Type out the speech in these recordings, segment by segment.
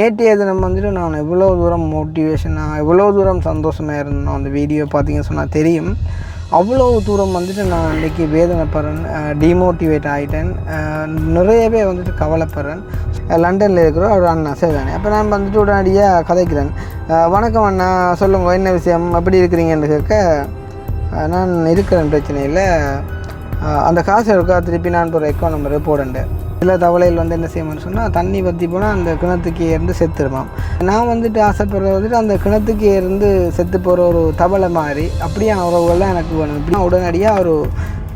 நேற்றைய தினம் வந்துட்டு நான் எவ்வளோ தூரம் மோட்டிவேஷனாக எவ்வளோ தூரம் சந்தோஷமாக இருந்தோம் அந்த வீடியோ பார்த்தீங்கன்னு சொன்னால் தெரியும். அவ்வளோ தூரம் வந்துட்டு நான் இன்றைக்கி வேதனைப்படுறேன், டிமோட்டிவேட் ஆகிட்டேன், நிறையவே வந்துட்டு கவலைப்படுறேன். லண்டனில் இருக்கிற ஒரு அண்ணா சரிதானே. அப்போ நான் வந்துட்டு உடனடியாக கதைக்கிறேன். வணக்கம் அண்ணா, சொல்லுங்க என்ன விஷயம், எப்படி இருக்கிறீங்கன்னு கேட்க, நான் இருக்கிறேன் பிரச்சனை இல்லை, அந்த காசு இருக்கா திருப்பி நான் ஒரு அக்கௌண்ட் நம்பர் போடண்டேன். சில தவளையில் வந்து என்ன செய்யணும்னு சொன்னால் தண்ணி பற்றி போனால் அந்த கிணத்துக்கே இருந்து செத்துருமாம். நான் வந்துட்டு ஆசைப்படுறது வந்துட்டு அந்த கிணத்துக்கே இருந்து செத்து போகிற ஒரு தவளை மாதிரி அப்படியான உறவுகள்லாம் எனக்கு வேணும். இப்படின்னா உடனடியாக ஒரு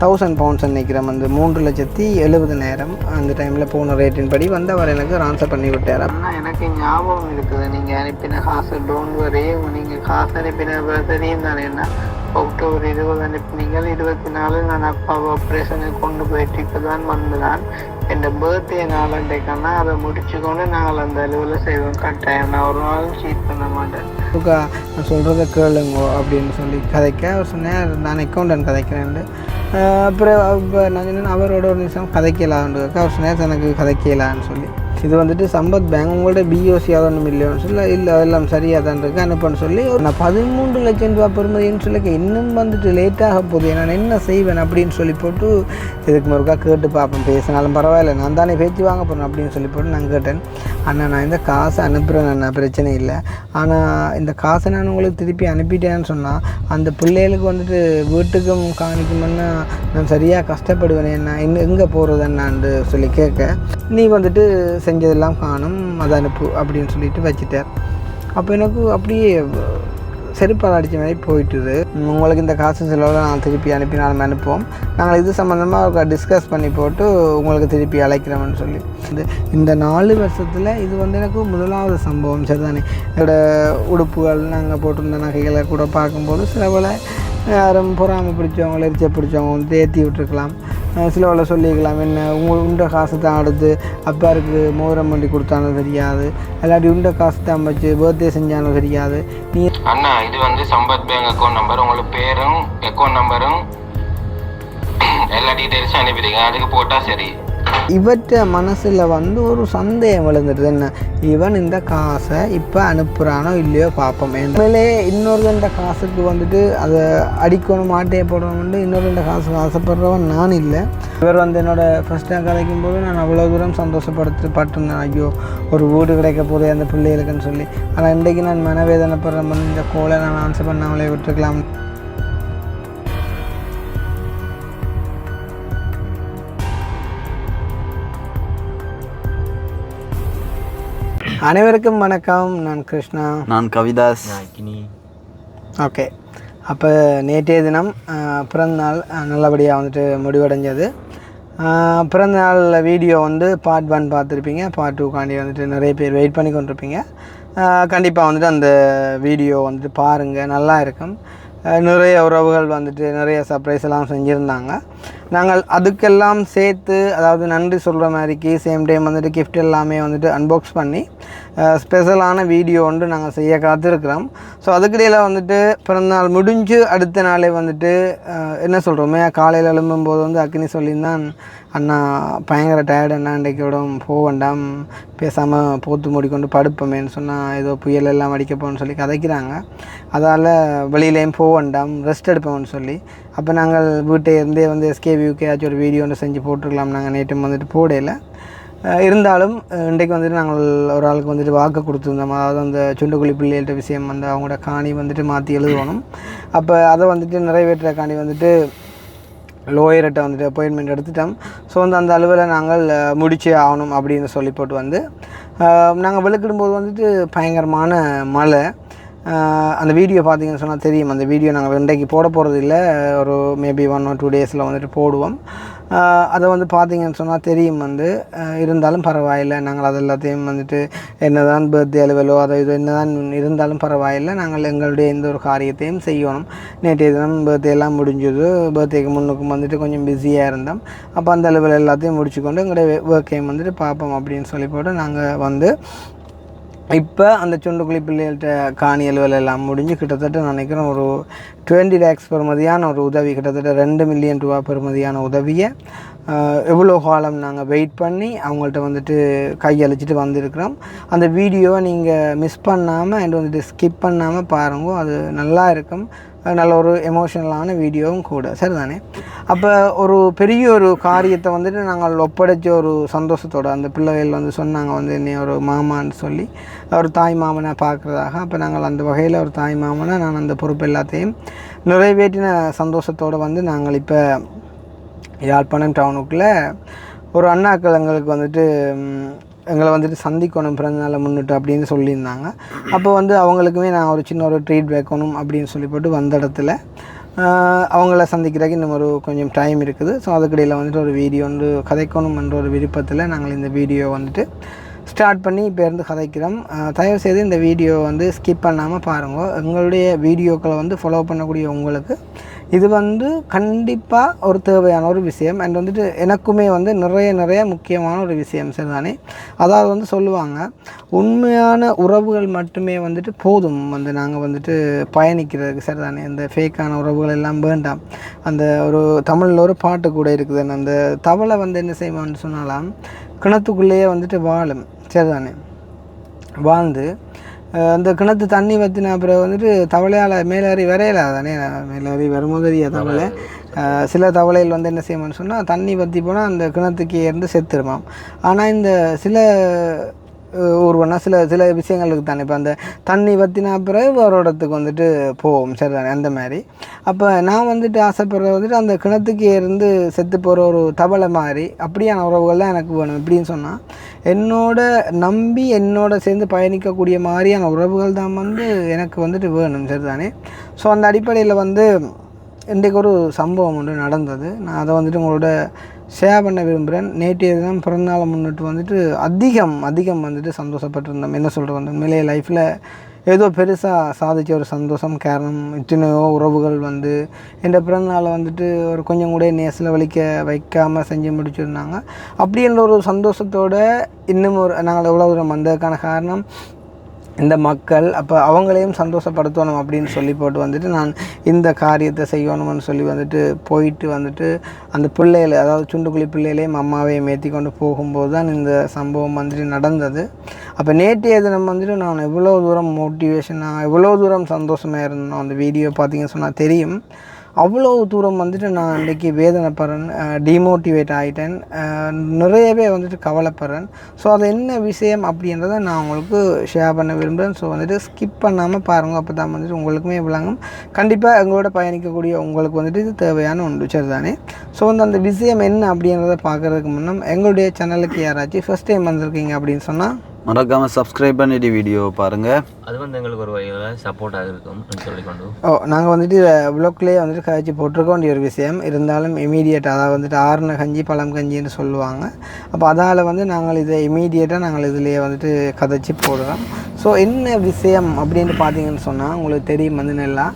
1000 பவுண்ட்ஸ் நினைக்கிறேன், வந்து 3,70,000 அந்த டைமில் போன ரேட்டின் படி வந்து அவர் எனக்கு ட்ரான்ஸ்ஃபர் பண்ணி விட்டார். ஆனால் எனக்கு ஞாபகம் இருக்குது, நீங்கள் அனுப்பின காசு டோன்ட் வரி, நீங்கள் காசு அனுப்பின தெரியும் தானே. என்ன அக்டோபர் 20 அனுப்பினீங்கள், 24 நான் அப்பாவை ஆப்ரேஷனுக்கு கொண்டு போயிட்டு இப்போ தான் வந்துதான். என் பர்த்டே நாளண்டைக்கானா அதை முடிச்சுக்கொண்டு நாங்கள் அந்த அலுவலை செய்வோம் கட்டாயம். நான் ஒரு நாளும் சீட் பண்ண மாட்டேன். நான் சொல்கிறத கேளுங்கோ அப்படின்னு சொல்லி கதைக்க அவர் சொன்னேன், நான் அக்கௌண்டன்ட் கதைக்கிறேன். அப்புறம் இப்போ நான் சொன்னேன் அவரோட ஒரு நிமிஷம் கதைக்கலான்னு அவர் சொன்னேன் எனக்கு கதைக்கலான்னு சொல்லி. இது வந்துட்டு சம்பத் பேங்க் உங்கள்ட்ட பிஓசி ஒன்றும் இல்லையோன்னு சொல்லி, இல்லை எல்லாம் சரியாக தான் இருக்குது அனுப்புன்னு சொல்லி நான் 13 லட்சம் ரூபா பெறுமதின்னு சொல்லி இன்னும் வந்துட்டு லேட்டாக போகுது, நான் என்ன செய்வேன் அப்படின்னு சொல்லி போட்டு இதுக்கு மறுக்கா கேட்டு பார்ப்பேன், பேசினாலும் பரவாயில்ல நான் தானே பேச்சு வாங்க போகிறேன் அப்படின்னு சொல்லி போட்டு நான் கேட்டேன். அண்ணா நான் இந்த காசை அனுப்புகிறேன் அண்ணா, பிரச்சனை இல்லை, ஆனால் இந்த காசை நான் உங்களுக்கு திருப்பி அனுப்பிட்டேன்னு சொன்னால் அந்த பிள்ளைகளுக்கு வந்துட்டு வீட்டுக்கும் காணிக்குமென்னா நான் சரியாக கஷ்டப்படுவேன், என்ன இன்னும் எங்கே போகிறது என்னான்னு சொல்லி கேட்க, நீ வந்துட்டு செஞ்சதெல்லாம் காணும் அதை அனுப்பு அப்படின்னு சொல்லிட்டு வச்சுட்டார். அப்போ எனக்கு அப்படியே செருப்பால் அடித்த மாதிரி போயிட்டுது. உங்களுக்கு இந்த காசு செலவில் நான் திருப்பி அனுப்பினாலும் அனுப்புவோம், நாங்கள் இது சம்மந்தமாக டிஸ்கஸ் பண்ணி போட்டு உங்களுக்கு திருப்பி அழைக்கிறோம்னு சொல்லி. இந்த 4 வருஷத்தில் இது வந்து எனக்கு முதலாவது சம்பவம் சரிதானே. என்னோடய உடுப்புகள் நாங்கள் போட்டிருந்த நகைகளை கூட பார்க்கும்போது சில போல் யாரும் பொறாமை பிடிச்சவங்க எரிச்ச பிடிச்சவங்க வந்து ஏற்றி விட்டுருக்கலாம், சில வேலை சொல்லிக்கலாம், என்ன உண்ட காசு தான் அடுத்து அப்பாருக்கு மோதிரம் பண்ணி கொடுத்தாலும் தெரியாது, இல்லாட்டி உண்ட காசு தான் வச்சு பர்த்டே செஞ்சாலும் தெரியாது. நீ அண்ணா இது வந்து சம்பத் பேங்க் அக்கௌண்ட் நம்பர், உங்களுக்கு பேரும் அக்கௌண்ட் நம்பரும் எல்லா டீட்டெயில்ஸும் அனுப்பிடுங்க, அதுக்கு போட்டால் சரி. இவற்ற மனசில் வந்து ஒரு சந்தேகம் விழுந்துடுது, என்ன இவன் இந்த காசை இப்போ அனுப்புகிறானோ இல்லையோ பார்ப்போம். மேலே இன்னொரு இந்த காசுக்கு வந்துட்டு அதை அடிக்கணும் மாட்டையை போடணும்னு இன்னொரு இந்த காசுக்கு ஆசைப்படுறவன் நான் இல்லை. இவர் வந்து என்னோடய ஃபஸ்ட்டாக கிடைக்கும் போது நான் அவ்வளோ தூரம் சந்தோஷப்பட்டிருந்தேன், ஐயோ ஒரு வீடு கிடைக்க போதே அந்த பிள்ளைகளுக்குன்னு சொல்லி. ஆனால் இன்றைக்கு நான் மனவேதனைப்படுறேன், இந்த கோலை நான் ஆன்சர் பண்ணாமலே விட்டுருக்கலாம். அனைவருக்கும் வணக்கம், நான் கிருஷ்ணா, நான் கவிதாஸ். ஓகே, அப்போ நேற்றைய தினம் பிறந்தநாள் நல்லபடியாக வந்துட்டு முடிவடைஞ்சது. பிறந்தநாள் வீடியோ வந்து பார்ட் 1 பார்த்துருப்பீங்க, பார்ட் 2 வந்துட்டு நிறைய பேர் வெயிட் பண்ணி கொண்டிருப்பீங்க. கண்டிப்பாக வந்துட்டு அந்த வீடியோ வந்துட்டு பாருங்கள், நல்லா இருக்கும். நிறைய உறவுகள் வந்துட்டு நிறைய சர்ப்ரைஸ் எல்லாம் செஞ்சுருந்தாங்க. நாங்கள் அதுக்கெல்லாம் சேர்த்து அதாவது நன்றி சொல்கிற மாதிரிக்கு சேம் டைம் வந்துட்டு கிஃப்ட் எல்லாமே வந்துட்டு அன்பாக்ஸ் பண்ணி ஸ்பெஷலான வீடியோ ஒன்று நாங்கள் செய்ய காத்திருக்கிறோம். ஸோ அதுக்கிடையில் வந்துட்டு பிறந்தநாள் முடிஞ்சு அடுத்த நாளே வந்துட்டு என்ன சொல்கிறோமே காலையில் எழும்பும்போது வந்து அக்னி சொல்லியிருந்தான், அண்ணா பயங்கர டயர்டு அண்ணா, இன்றைக்கோட போக வேண்டாம், பேசாமல் போத்து மூடிக்கொண்டு படுப்போமேன்னு சொன்னால் ஏதோ புயல் எல்லாம் அடிக்க போகணுன்னு சொல்லி கதைக்கிறாங்க, அதால் வெளியிலேயும் போக வேண்டாம் ரெஸ்ட் எடுப்போம்னு சொல்லி. அப்போ நாங்கள் வீட்டை இருந்தே வந்து எஸ்கேவியூக்கு ஏதாச்சும் ஒரு வீடியோ ஒன்று செஞ்சு போட்டுருக்கலாம், நாங்கள் நேற்று வந்துட்டு போடையில். இருந்தாலும் இன்றைக்கு வந்துட்டு நாங்கள் ஒரு ஆளுக்கு வந்துட்டு வாக்கு கொடுத்துருந்தோம், அதாவது அந்த சுண்டுக்குழி பிள்ளைகள்ட்ட விஷயம் வந்து அவங்களோட காணி வந்துட்டு மாற்றி எழுதணும். அப்போ அதை வந்துட்டு நிறைவேற்ற காணி வந்துட்டு லோயர்கிட்ட வந்துட்டு அப்பாயின்மெண்ட் எடுத்துட்டோம். ஸோ வந்து அந்த அளவில் நாங்கள் முடிச்சே ஆகணும் அப்படின்னு சொல்லி போட்டு வந்து நாங்கள் வெளிக்கிடும்போது வந்துட்டு பயங்கரமான மழை. அந்த வீடியோ பார்த்தீங்கன்னு சொன்னால் தெரியும், அந்த வீடியோ நாங்கள் இன்றைக்கு போட போகிறது இல்லை, ஒரு மேபி 1 or 2 டேஸில் வந்துட்டு போடுவோம். அதை வந்து பார்த்தீங்கன்னு சொன்னால் தெரியும் வந்து, இருந்தாலும் பரவாயில்லை, நாங்கள் அது எல்லாத்தையும் வந்துட்டு என்ன தான் பர்த்டே அலுவலோ அதை இது என்ன தான் இருந்தாலும் பரவாயில்லை, நாங்கள் எங்களுடைய எந்த ஒரு காரியத்தையும் செய்யணும். நேற்றைய தினம் பர்த்டே எல்லாம் முடிஞ்சது, பர்த்டேக்கு முன்னுக்கும் வந்துட்டு கொஞ்சம் பிஸியாக இருந்தோம். அப்போ அந்த அலுவல் எல்லாத்தையும் முடிச்சுக்கொண்டு எங்களுடைய ஒர்க்கையும் வந்துட்டு பார்ப்போம் அப்படின்னு சொல்லி போட்டு நாங்கள் வந்து இப்போ அந்த சுண்டுக்குழி பிள்ளைகள்கிட்ட காணி அலுவல் எல்லாம் முடிஞ்சு கிட்டத்தட்ட நான் நினைக்கிறேன் ஒரு 20 lakhs பெறுமதியான ஒரு உதவி, கிட்டத்தட்ட 2 மில்லியன் ரூபா பெறுமதியான உதவியை எவ்வளோ காலம் நாங்கள் வெயிட் பண்ணி அவங்கள்ட்ட வந்துட்டு கையளிச்சிட்டு வந்திருக்கிறோம். அந்த வீடியோவை நீங்கள் மிஸ் பண்ணாமல் அண்ட் வந்துட்டு ஸ்கிப் பண்ணாமல் பாருங்க, அது நல்லா இருக்கும். நல்ல ஒரு எமோஷ்னலான வீடியோவும் கூட, சரிதானே? அப்போ ஒரு பெரிய ஒரு காரியத்தை வந்துட்டு நாங்கள் ஒப்படைச்ச ஒரு சந்தோஷத்தோடு அந்த பிள்ளைகள் வந்து சொன்னாங்க வந்து என்னை ஒரு மாமான்னு சொல்லி ஒரு தாய் மாமனை பார்க்குறதாக. அப்போ நாங்கள் அந்த வகையில் ஒரு தாய் மாமனை நான் அந்த பொறுப்பு எல்லாத்தையும் நிறைவேற்றின சந்தோஷத்தோடு வந்து நாங்கள் இப்போ யாழ்ப்பாணம் டவுனுக்குள்ளே ஒரு அண்ணாக்கள் எங்களுக்கு வந்துட்டு எங்களை வந்துட்டு சந்திக்கணும் பிறந்தநாளை முன்னிட்டு அப்படின்னு சொல்லியிருந்தாங்க. அப்போ வந்து அவங்களுக்குமே நான் ஒரு சின்ன ஒரு ட்ரீட் வைக்கணும் அப்படின்னு சொல்லி போட்டு வந்த இடத்துல அவங்கள சந்திக்கிறதுக்கு இன்னும் ஒரு கொஞ்சம் டைம் இருக்குது. ஸோ அதுக்கிடையில் வந்துட்டு ஒரு வீடியோ வந்து கதைக்கணும் என்ற ஒரு விருப்பத்தில் நாங்கள் இந்த வீடியோ வந்துட்டு ஸ்டார்ட் பண்ணி இப்போ இருந்து கதைக்கிறோம். தயவுசெய்து இந்த வீடியோ வந்து ஸ்கிப் பண்ணாமல் பாருங்கள். எங்களுடைய வீடியோக்களை வந்து ஃபாலோ பண்ணக்கூடிய உங்களுக்கு இது வந்து கண்டிப்பாக ஒரு தேவையான ஒரு விஷயம். அண்ட் வந்துட்டு எனக்குமே வந்து நிறைய முக்கியமான ஒரு விஷயம், சரிதானே? அதாவது வந்து சொல்லுவாங்க, உண்மையான உறவுகள் மட்டுமே வந்துட்டு போதும் வந்து நாங்கள் வந்துட்டு பயணிக்கிறதுக்கு, சரிதானே? இந்த ஃபேக்கான உறவுகள் எல்லாம் வேண்டாம். அந்த ஒரு தமிழில் ஒரு பாட்டு கூட இருக்குது, அந்த தவளை வந்து என்ன செய்வான்னு சொன்னாலாம் கிணத்துக்குள்ளேயே வந்துட்டு வாழும், சரிதானே? வாழ்ந்து அந்த கிணத்து தண்ணி வற்றின அப்புறம் வந்துட்டு தவளையால் மேலேறி வரையல தானே, மேலேறி வரும்போதறிய தவளை. சில தவளைகள் வந்து என்ன செய்யணும்னு சொன்னால் தண்ணி வற்றி போனால் அந்த கிணத்துக்கே இருந்து செத்துருமாம். ஆனால் இந்த சில ஊர்வனா சில விஷயங்களுக்கு தானே இப்போ அந்த தண்ணி வற்றினா பிறகு ஒரு இடத்துக்கு வந்துட்டு போவோம், சரிதானே? அந்த மாதிரி அப்போ நான் வந்துட்டு ஆசைப்படுறது வந்துட்டு அந்த கிணத்துக்கே இருந்து செத்து போகிற ஒரு தவளை மாதிரி அப்படியான உறவுகள் தான் எனக்கு வேணும். எப்படின்னு சொன்னால் என்னோட நம்பி என்னோட சேர்ந்து பயணிக்கக்கூடிய மாதிரியான உறவுகள் தான் வந்து எனக்கு வந்துட்டு வேணும், சரிதானே? ஸோ அந்த அடிப்படையில் வந்து இன்றைக்கு ஒரு சம்பவம் ஒன்று நடந்தது. நான் அதை வந்துட்டு உங்களோட ஷேர் பண்ண விரும்புகிறேன். நேற்றைய தினம் பிறந்தநாளை முன்னிட்டு வந்துட்டு அதிகம் வந்துட்டு சந்தோஷப்பட்டிருந்தோம். என்ன சொல்கிறது, வந்து உண்மையிலே லைஃப்பில் ஏதோ பெருசாக சாதித்த ஒரு சந்தோஷம். காரணம் இத்தனையோ உறவுகள் வந்து என்ற பிறந்தநாளை வந்துட்டு ஒரு கொஞ்சம் கூட நேசில் வைக்காமல் செஞ்சு முடிச்சுருந்தாங்க. அப்படின்ற ஒரு சந்தோஷத்தோடு இன்னும் நாங்கள் எவ்வளோ தூரம் வந்ததுக்கான காரணம் இந்த மக்கள். அப்போ அவங்களையும் சந்தோஷப்படுத்தணும் அப்படின்னு சொல்லி போட்டு வந்துட்டு நான் இந்த காரியத்தை செய்யணும்னு சொல்லி வந்துட்டு போயிட்டு வந்துட்டு அந்த பிள்ளைகளை, அதாவது சுண்டுக்குழி பிள்ளைகளையும் அம்மாவையும் ஏற்றி கொண்டு போகும்போது தான் இந்த சம்பவம் வந்துட்டு நடந்தது. அப்போ நேற்றைய தினம் வந்துட்டு நான் எவ்வளோ தூரம் மோட்டிவேஷனாக எவ்வளோ தூரம் சந்தோஷமாக இருந்தோம். அந்த வீடியோ பார்த்தீங்கன்னு சொன்னால் தெரியும். அவ்வளோ தூரம் வந்துட்டு நான் இன்றைக்கி வேதனைப்படுறேன், டிமோட்டிவேட் ஆகிட்டேன், நிறையவே வந்துட்டு கவலைப்படுறேன். ஸோ அது என்ன விஷயம் அப்படின்றத நான் உங்களுக்கு ஷேர் பண்ண விரும்புகிறேன். ஸோ வந்துட்டு ஸ்கிப் பண்ணாமல் பாருங்கள், அப்போ தான் வந்துட்டு உங்களுக்குமே விளங்கும். கண்டிப்பாக எங்களோட பயணிக்கக்கூடிய உங்களுக்கு வந்துட்டு இது தேவையான ஒன்று, சரிதானே? ஸோ வந்து அந்த விஷயம் என்ன அப்படின்றத பார்க்குறதுக்கு முன்னே எங்களுடைய சேனலுக்கு யாராச்சும் ஃபஸ்ட் டைம் வந்திருக்கீங்க அப்படின்னு சொன்னால் மறக்காமல் சப்ஸ்கிரைப் பண்ணிட்டு வீடியோ பாருங்கள். அது வந்து எங்களுக்கு ஒரு வகையில் சப்போர்ட்டாக இருக்கும் சொல்லிக்கொண்டு நாங்கள் வந்துட்டு வ்ளாக்லேயே வந்துட்டு கழிச்சு போட்டிருக்க வேண்டிய ஒரு விஷயம் இருந்தாலும் இமீடியட்டாக, அதாவது வந்துட்டு ஆறுன கஞ்சி பழம் கஞ்சின்னு சொல்லுவாங்க. அப்போ அதால் வந்து நாங்கள் இதை இமீடியட்டாக நாங்கள் இதிலேயே வந்துட்டு கதைச்சி போடுறோம். ஸோ என்ன விஷயம் அப்படின்னு பார்த்தீங்கன்னு சொன்னால் உங்களுக்கு தெரியும் வந்து நல்லா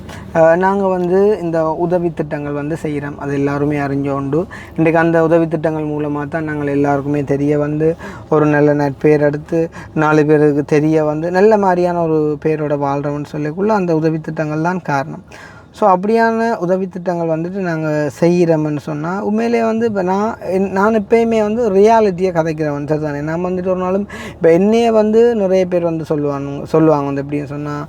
நாங்கள் வந்து இந்த உதவி திட்டங்கள் வந்து செய்கிறோம். அது எல்லாருமே அறிஞ்சோண்டு இன்றைக்கு அந்த உதவி திட்டங்கள் மூலமாக தான் நாங்கள் எல்லாருக்குமே தெரிய வந்து ஒரு நல்ல நட்பேர் எடுத்து 4 பேருக்கு தெரிய வந்து நல்ல மாதிரியான ஒரு பேரோட வாழ்கிறோம்னு சொல்லிக்குள்ளே அந்த உதவி திட்டங்கள் தான் காரணம். ஸோ அப்படியான உதவி திட்டங்கள் வந்துட்டு நாங்கள் செய்கிறோம்னு சொன்னால் உண்மையிலே வந்து இப்போ நான் எப்பயுமே வந்து ரியாலிட்டியை கதைக்கிறவன், சரிதானே? நான் வந்துட்டு ஒரு நாளும் இப்போ என்னையே வந்து நிறைய பேர் வந்து சொல்லுவாங்க வந்து எப்படின்னு சொன்னால்,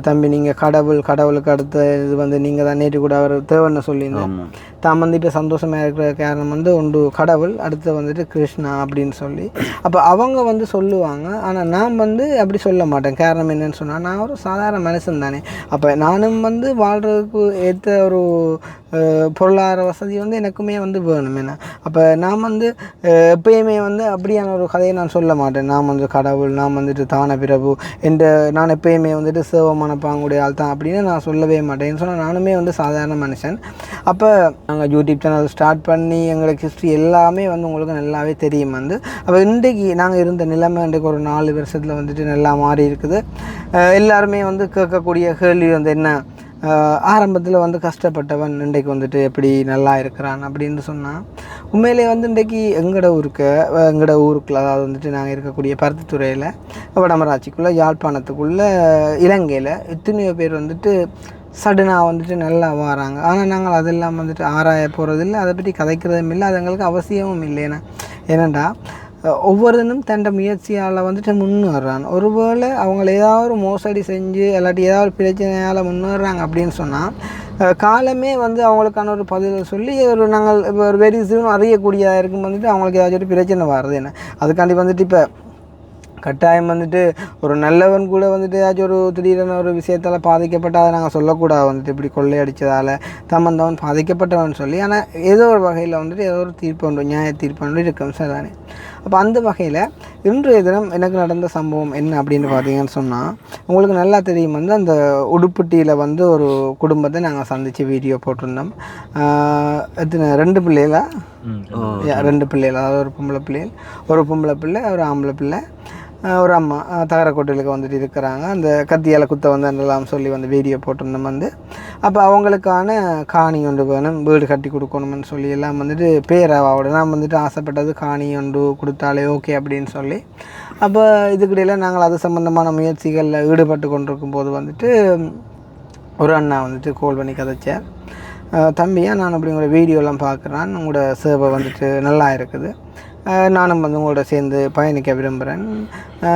தம்பி நீங்கள் கடவுளுக்கு அடுத்த இது வந்து நீங்கள் தான் நேற்று கூட அவர் தேவன்னு சொல்லியிருந்தோம். தான் வந்து இப்போ சந்தோஷமாக இருக்கிற காரணம் வந்து ஒன்று கடவுள், அடுத்து வந்துட்டு கிருஷ்ணா அப்படின்னு சொல்லி அப்போ அவங்க வந்து சொல்லுவாங்க. ஆனால் நான் வந்து அப்படி சொல்ல மாட்டேன். காரணம் என்னன்னு சொன்னால் நான் ஒரு சாதாரண மனுஷன் தானே. அப்போ நானும் வந்து வாழ்கிறதுக்கு ஏற்ற ஒரு பொருளாதார வசதி வந்து எனக்குமே வந்து வேணும். என்ன அப்போ நான் வந்து எப்பயுமே வந்து அப்படியான ஒரு கதையை நான் சொல்ல மாட்டேன். நான் வந்து கடவுள், நான் வந்துட்டு தான பிரபு நான் எப்பயுமே வந்துட்டு சேவமான பாங்குடைய ஆள் தான் அப்படின்னு நான் சொல்லவே மாட்டேன். சொன்னால் நானுமே வந்து சாதாரண மனுஷன். அப்போ நாங்கள் யூடியூப் சேனல் ஸ்டார்ட் பண்ணி எங்களுக்கு ஹிஸ்ட்ரி எல்லாமே வந்து உங்களுக்கு நல்லாவே தெரியும் வந்து. அப்போ இன்றைக்கு நாங்கள் இருந்த நிலைமை இன்றைக்கு ஒரு 4 வருஷத்தில் வந்துட்டு நல்லா மாறி இருக்குது. எல்லாருமே வந்து கேட்கக்கூடிய கேள்வி வந்து என்ன, ஆரம்பத்தில் வந்து கஷ்டப்பட்டவன் இன்றைக்கு வந்துட்டு எப்படி நல்லா இருக்கிறான் அப்படின்னு சொன்னால் உண்மையிலே வந்து இன்றைக்கி எங்களோட ஊருக்குள்ள அதாவது வந்துட்டு நாங்கள் இருக்கக்கூடிய பருத்தித்துறையில் வடமராட்சிக்குள்ளே யாழ்ப்பாணத்துக்குள்ளே இலங்கையில் எத்தனையோ பேர் வந்துட்டு சடனாக வந்துட்டு நல்லா வராங்க. ஆனால் நாங்கள் அதெல்லாம் வந்துட்டு ஆராய போகிறதில்லை, அதை பற்றி கதைக்கிறதும் இல்லை, அது எங்களுக்கு அவசியமும் இல்லைன்னா. ஏனெண்டா ஒவ்வொருத்தனும் தண்ட முயற்சியால் வந்துட்டு முன்னேறான். ஒருவேளை அவங்கள ஏதாவது ஒரு மோசடி செஞ்சு இல்லாட்டி ஏதாவது பிரச்சனையால் முன்னேறாங்க அப்படின்னு சொன்னால் காலமே வந்து அவங்களுக்கான ஒரு பதில் சொல்லி நாங்கள் இப்போ ஒரு வெரி சூன் அறியக்கூடியதாக இருக்கும் வந்துட்டு அவங்களுக்கு ஏதாச்சும் ஒரு பிரச்சனை வர்றது என்ன. அதுக்காண்டி வந்துட்டு இப்போ கட்டாயம் வந்துட்டு ஒரு நல்லவன் கூட வந்துட்டு ஏதாச்சும் ஒரு திடீரென ஒரு விஷயத்தால் பாதிக்கப்பட்டால் அதை நாங்கள் சொல்லக்கூடாது வந்துட்டு இப்படி கொள்ளையடித்ததால் தம்மந்தவன் பாதிக்கப்பட்டவன் சொல்லி. ஆனால் ஏதோ ஒரு வகையில் வந்துட்டு ஏதோ ஒரு தீர்ப்பு ஒன்று நியாய தீர்ப்பு ஒன்று இருக்கும் சார் தானே. அப்போ அந்த வகையில் இன்றைய தினம் எனக்கு நடந்த சம்பவம் என்ன அப்படின்னு பார்த்தீங்கன்னு சொன்னால் உங்களுக்கு நல்லா தெரியும் வந்து அந்த உடுப்பட்டியில் வந்து ஒரு குடும்பத்தை நாங்கள் சந்தித்து வீடியோ போட்டிருந்தோம். எத்தனை 2 பிள்ளைகளா 2 பிள்ளைகள், அதாவது ஒரு பொம்பளை பிள்ளை ஒரு ஆம்பளை பிள்ளை, ஒரு அம்மா தகரக்கோட்டையிலுக்கு வந்துட்டு இருக்கிறாங்க. அந்த கத்தியால் குத்த வந்தெல்லாம் சொல்லி வந்து வீடியோ போட்டிருந்தோம் வந்து. அப்போ அவங்களுக்கான காணி ஒன்று வேணும், வீடு கட்டி கொடுக்கணும்னு சொல்லி எல்லாம் வந்துட்டு பேராவோட நான் வந்துட்டு ஆசைப்பட்டது காணி ஒன்று கொடுத்தாலே ஓகே அப்படின்னு சொல்லி. அப்போ இதுக்கிடையில் நாங்கள் அது சம்மந்தமான முயற்சிகளில் ஈடுபட்டு கொண்டிருக்கும் போது வந்துட்டு ஒரு அண்ணா வந்துட்டு கால் பண்ணி கதைச்சார். தம்பியா, நான் அப்படி உங்களோட வீடியோலாம் பார்க்குறேன், உங்களோட சேவை வந்துட்டு நல்லா இருக்குது, நானும் வந்து உங்களோட சேர்ந்து பயணிக்க விரும்புகிறேன்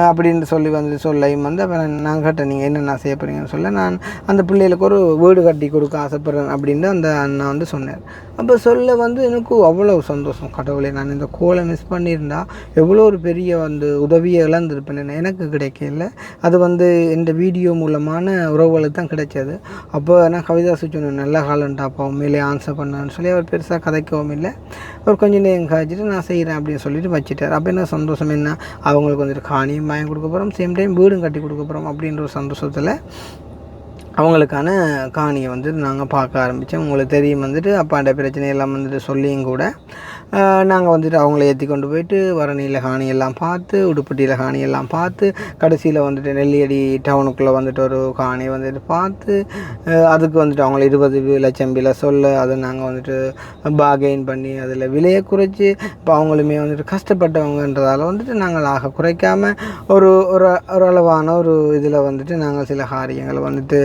அப்படின்னு சொல்லி வந்து சொல்லையும் வந்து அப்போ நான் கேட்டேன் நீங்கள் என்னென்ன செய்ய போகிறீங்கன்னு சொல்ல, நான் அந்த பிள்ளைகளுக்கு ஒரு வீடு கட்டி கொடுக்க ஆசைப்பட்றேன் அப்படின்னு அந்த அண்ணா வந்து சொன்னார். அப்போ சொல்ல வந்து எனக்கு அவ்வளோ சந்தோஷம். கடவுளே, நான் இந்த கோலை மிஸ் பண்ணியிருந்தா எவ்வளோ ஒரு பெரிய வந்து உதவியை இழந்திருப்பேன், எனக்கு கிடைக்கல. அது வந்து இந்த வீடியோ மூலமான உறவுகளுக்கு தான் கிடைச்சது. அப்போ நான் கவிதா சுச்சணும் நல்ல காலண்டாப்பா உண்மையிலே ஆன்சர் பண்ணேன்னு சொல்லி அவர் பெருசாக கதைக்கவும் இல்லை. ஒரு கொஞ்சம் நேரம் காய்ச்சிட்டு நான் செய்கிறேன் அப்படின்னு சொல்லிட்டு வச்சுட்டார். அப்போ என்ன சந்தோஷம் என்ன, அவங்களுக்கு வந்துட்டு காணியும் வாங்கி கொடுக்க போகிறோம், சேம் டைம் வீடும் கட்டி கொடுக்க போகிறோம் அப்படின்ற ஒரு சந்தோஷத்தில் அவங்களுக்கான காணியை வந்துட்டு நாங்கள் பார்க்க ஆரம்பித்தோம். உங்களுக்கு தெரியும் வந்துட்டு அப்பாண்ட பிரச்சனையெல்லாம் வந்துட்டு சொல்லியும் கூட நாங்கள் வந்துட்டு அவங்கள ஏற்றி கொண்டு போயிட்டு வரணியில் காணியெல்லாம் பார்த்து, உடுப்பட்டியில் காணியெல்லாம் பார்த்து, கடைசியில் வந்துட்டு நெல்லியடி டவுனுக்குள்ளே வந்துட்டு ஒரு காணியை வந்துட்டு பார்த்து அதுக்கு வந்துட்டு அவங்கள 20 லட்சம் விலை சொல்ல அதை நாங்கள் வந்துட்டு பார்கெயின் பண்ணி அதில் விலையை குறைச்சி இப்போ அவங்களுமே வந்துட்டு கஷ்டப்பட்டவங்கன்றதால வந்துட்டு நாங்கள் ஆக குறைக்காமல் ஒரு அளவான ஒரு இதில் வந்துட்டு நாங்கள் சில காரியங்களை வந்துட்டு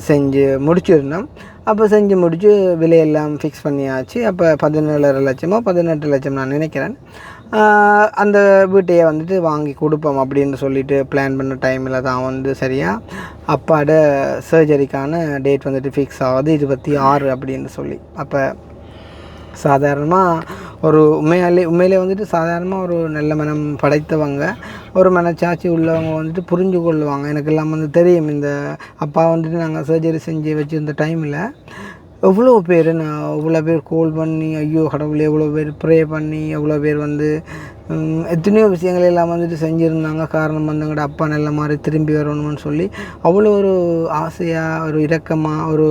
செஞ்சு முடிச்சிருந்தோம். அப்போ செஞ்சு முடித்து விலையெல்லாம் ஃபிக்ஸ் பண்ணியாச்சு. அப்போ 17.5 லட்சமோ 18 லட்சம் நான் நினைக்கிறேன் அந்த வீட்டையை வந்துட்டு வாங்கி கொடுப்போம் அப்படின்னு சொல்லிட்டு பிளான் பண்ண டைமில் தான் வந்து சரியாக அப்பாட சர்ஜரிக்கான டேட் வந்துட்டு ஃபிக்ஸ் ஆகுது 26 அப்படின்னு சொல்லி. அப்போ சாதாரணமாக ஒரு உண்மையிலே வந்துட்டு சாதாரணமாக ஒரு நல்ல மனம் படைத்தவங்க, ஒரு மனச்சாட்சி உள்ளவங்க வந்துட்டு புரிஞ்சு கொள்ளுவாங்க. எனக்கெல்லாம் வந்து தெரியும், இந்த அப்பா வந்துட்டு நாங்கள் சர்ஜரி செஞ்சு வச்சுருந்த டைமில் எவ்வளோ பேர் கால் பண்ணி ஐயோ கடவுளே எவ்வளோ பேர் ப்ரே பண்ணி எவ்வளோ பேர் வந்து எத்தனையோ விஷயங்கள் எல்லாம் வந்துட்டு செஞ்சுருந்தாங்க. காரணம் வந்து எங்களோட அப்பா நல்ல மாதிரி திரும்பி வரணும்னு சொல்லி அவ்வளோ ஒரு ஆசையாக ஒரு இரக்கமாக ஒரு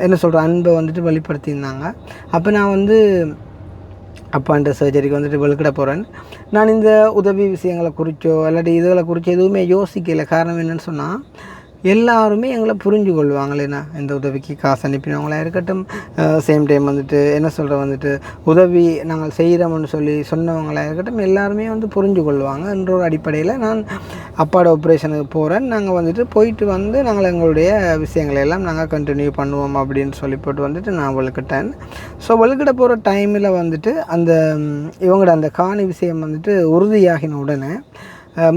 என்ன சொல்கிற அன்பை வந்துட்டு வெளிப்படுத்தியிருந்தாங்க. அப்போ நான் வந்து அப்பாண்ட சர்ஜரிக்கு வந்துட்டு வெளுக்கிட போகிறேன். நான் இந்த உதவி விஷயங்களை குறித்தோ இல்லாட்டி இதுகளை குறித்தோ எதுவுமே யோசிக்கலை. காரணம் என்னென்னு சொன்னால் எல்லாருமே எங்களை புரிஞ்சு கொள்வாங்களேண்ணா. இந்த உதவிக்கு காசு அனுப்பினவங்களாக இருக்கட்டும், சேம் டைம் வந்துட்டு என்ன சொல்கிற வந்துட்டு உதவி நாங்கள் செய்கிறோம்னு சொல்லி சொன்னவங்களாக இருக்கட்டும், எல்லாருமே வந்து புரிஞ்சு கொள்வாங்க என்ற ஒரு அடிப்படையில் நான் அப்பாட ஆப்ரேஷனுக்கு போகிறேன். நாங்கள் வந்துட்டு போயிட்டு வந்து நாங்கள் எங்களுடைய விஷயங்களை எல்லாம் நாங்கள் கண்டினியூ பண்ணுவோம் அப்படின்னு சொல்லி போட்டு வந்துட்டு நான் வெளுக்கிட்டேன். ஸோ வெளுக்கிட போகிற டைமில் வந்துட்டு அந்த இவங்களோட அந்த காணி விஷயம் வந்துட்டு உறுதியாகின உடனே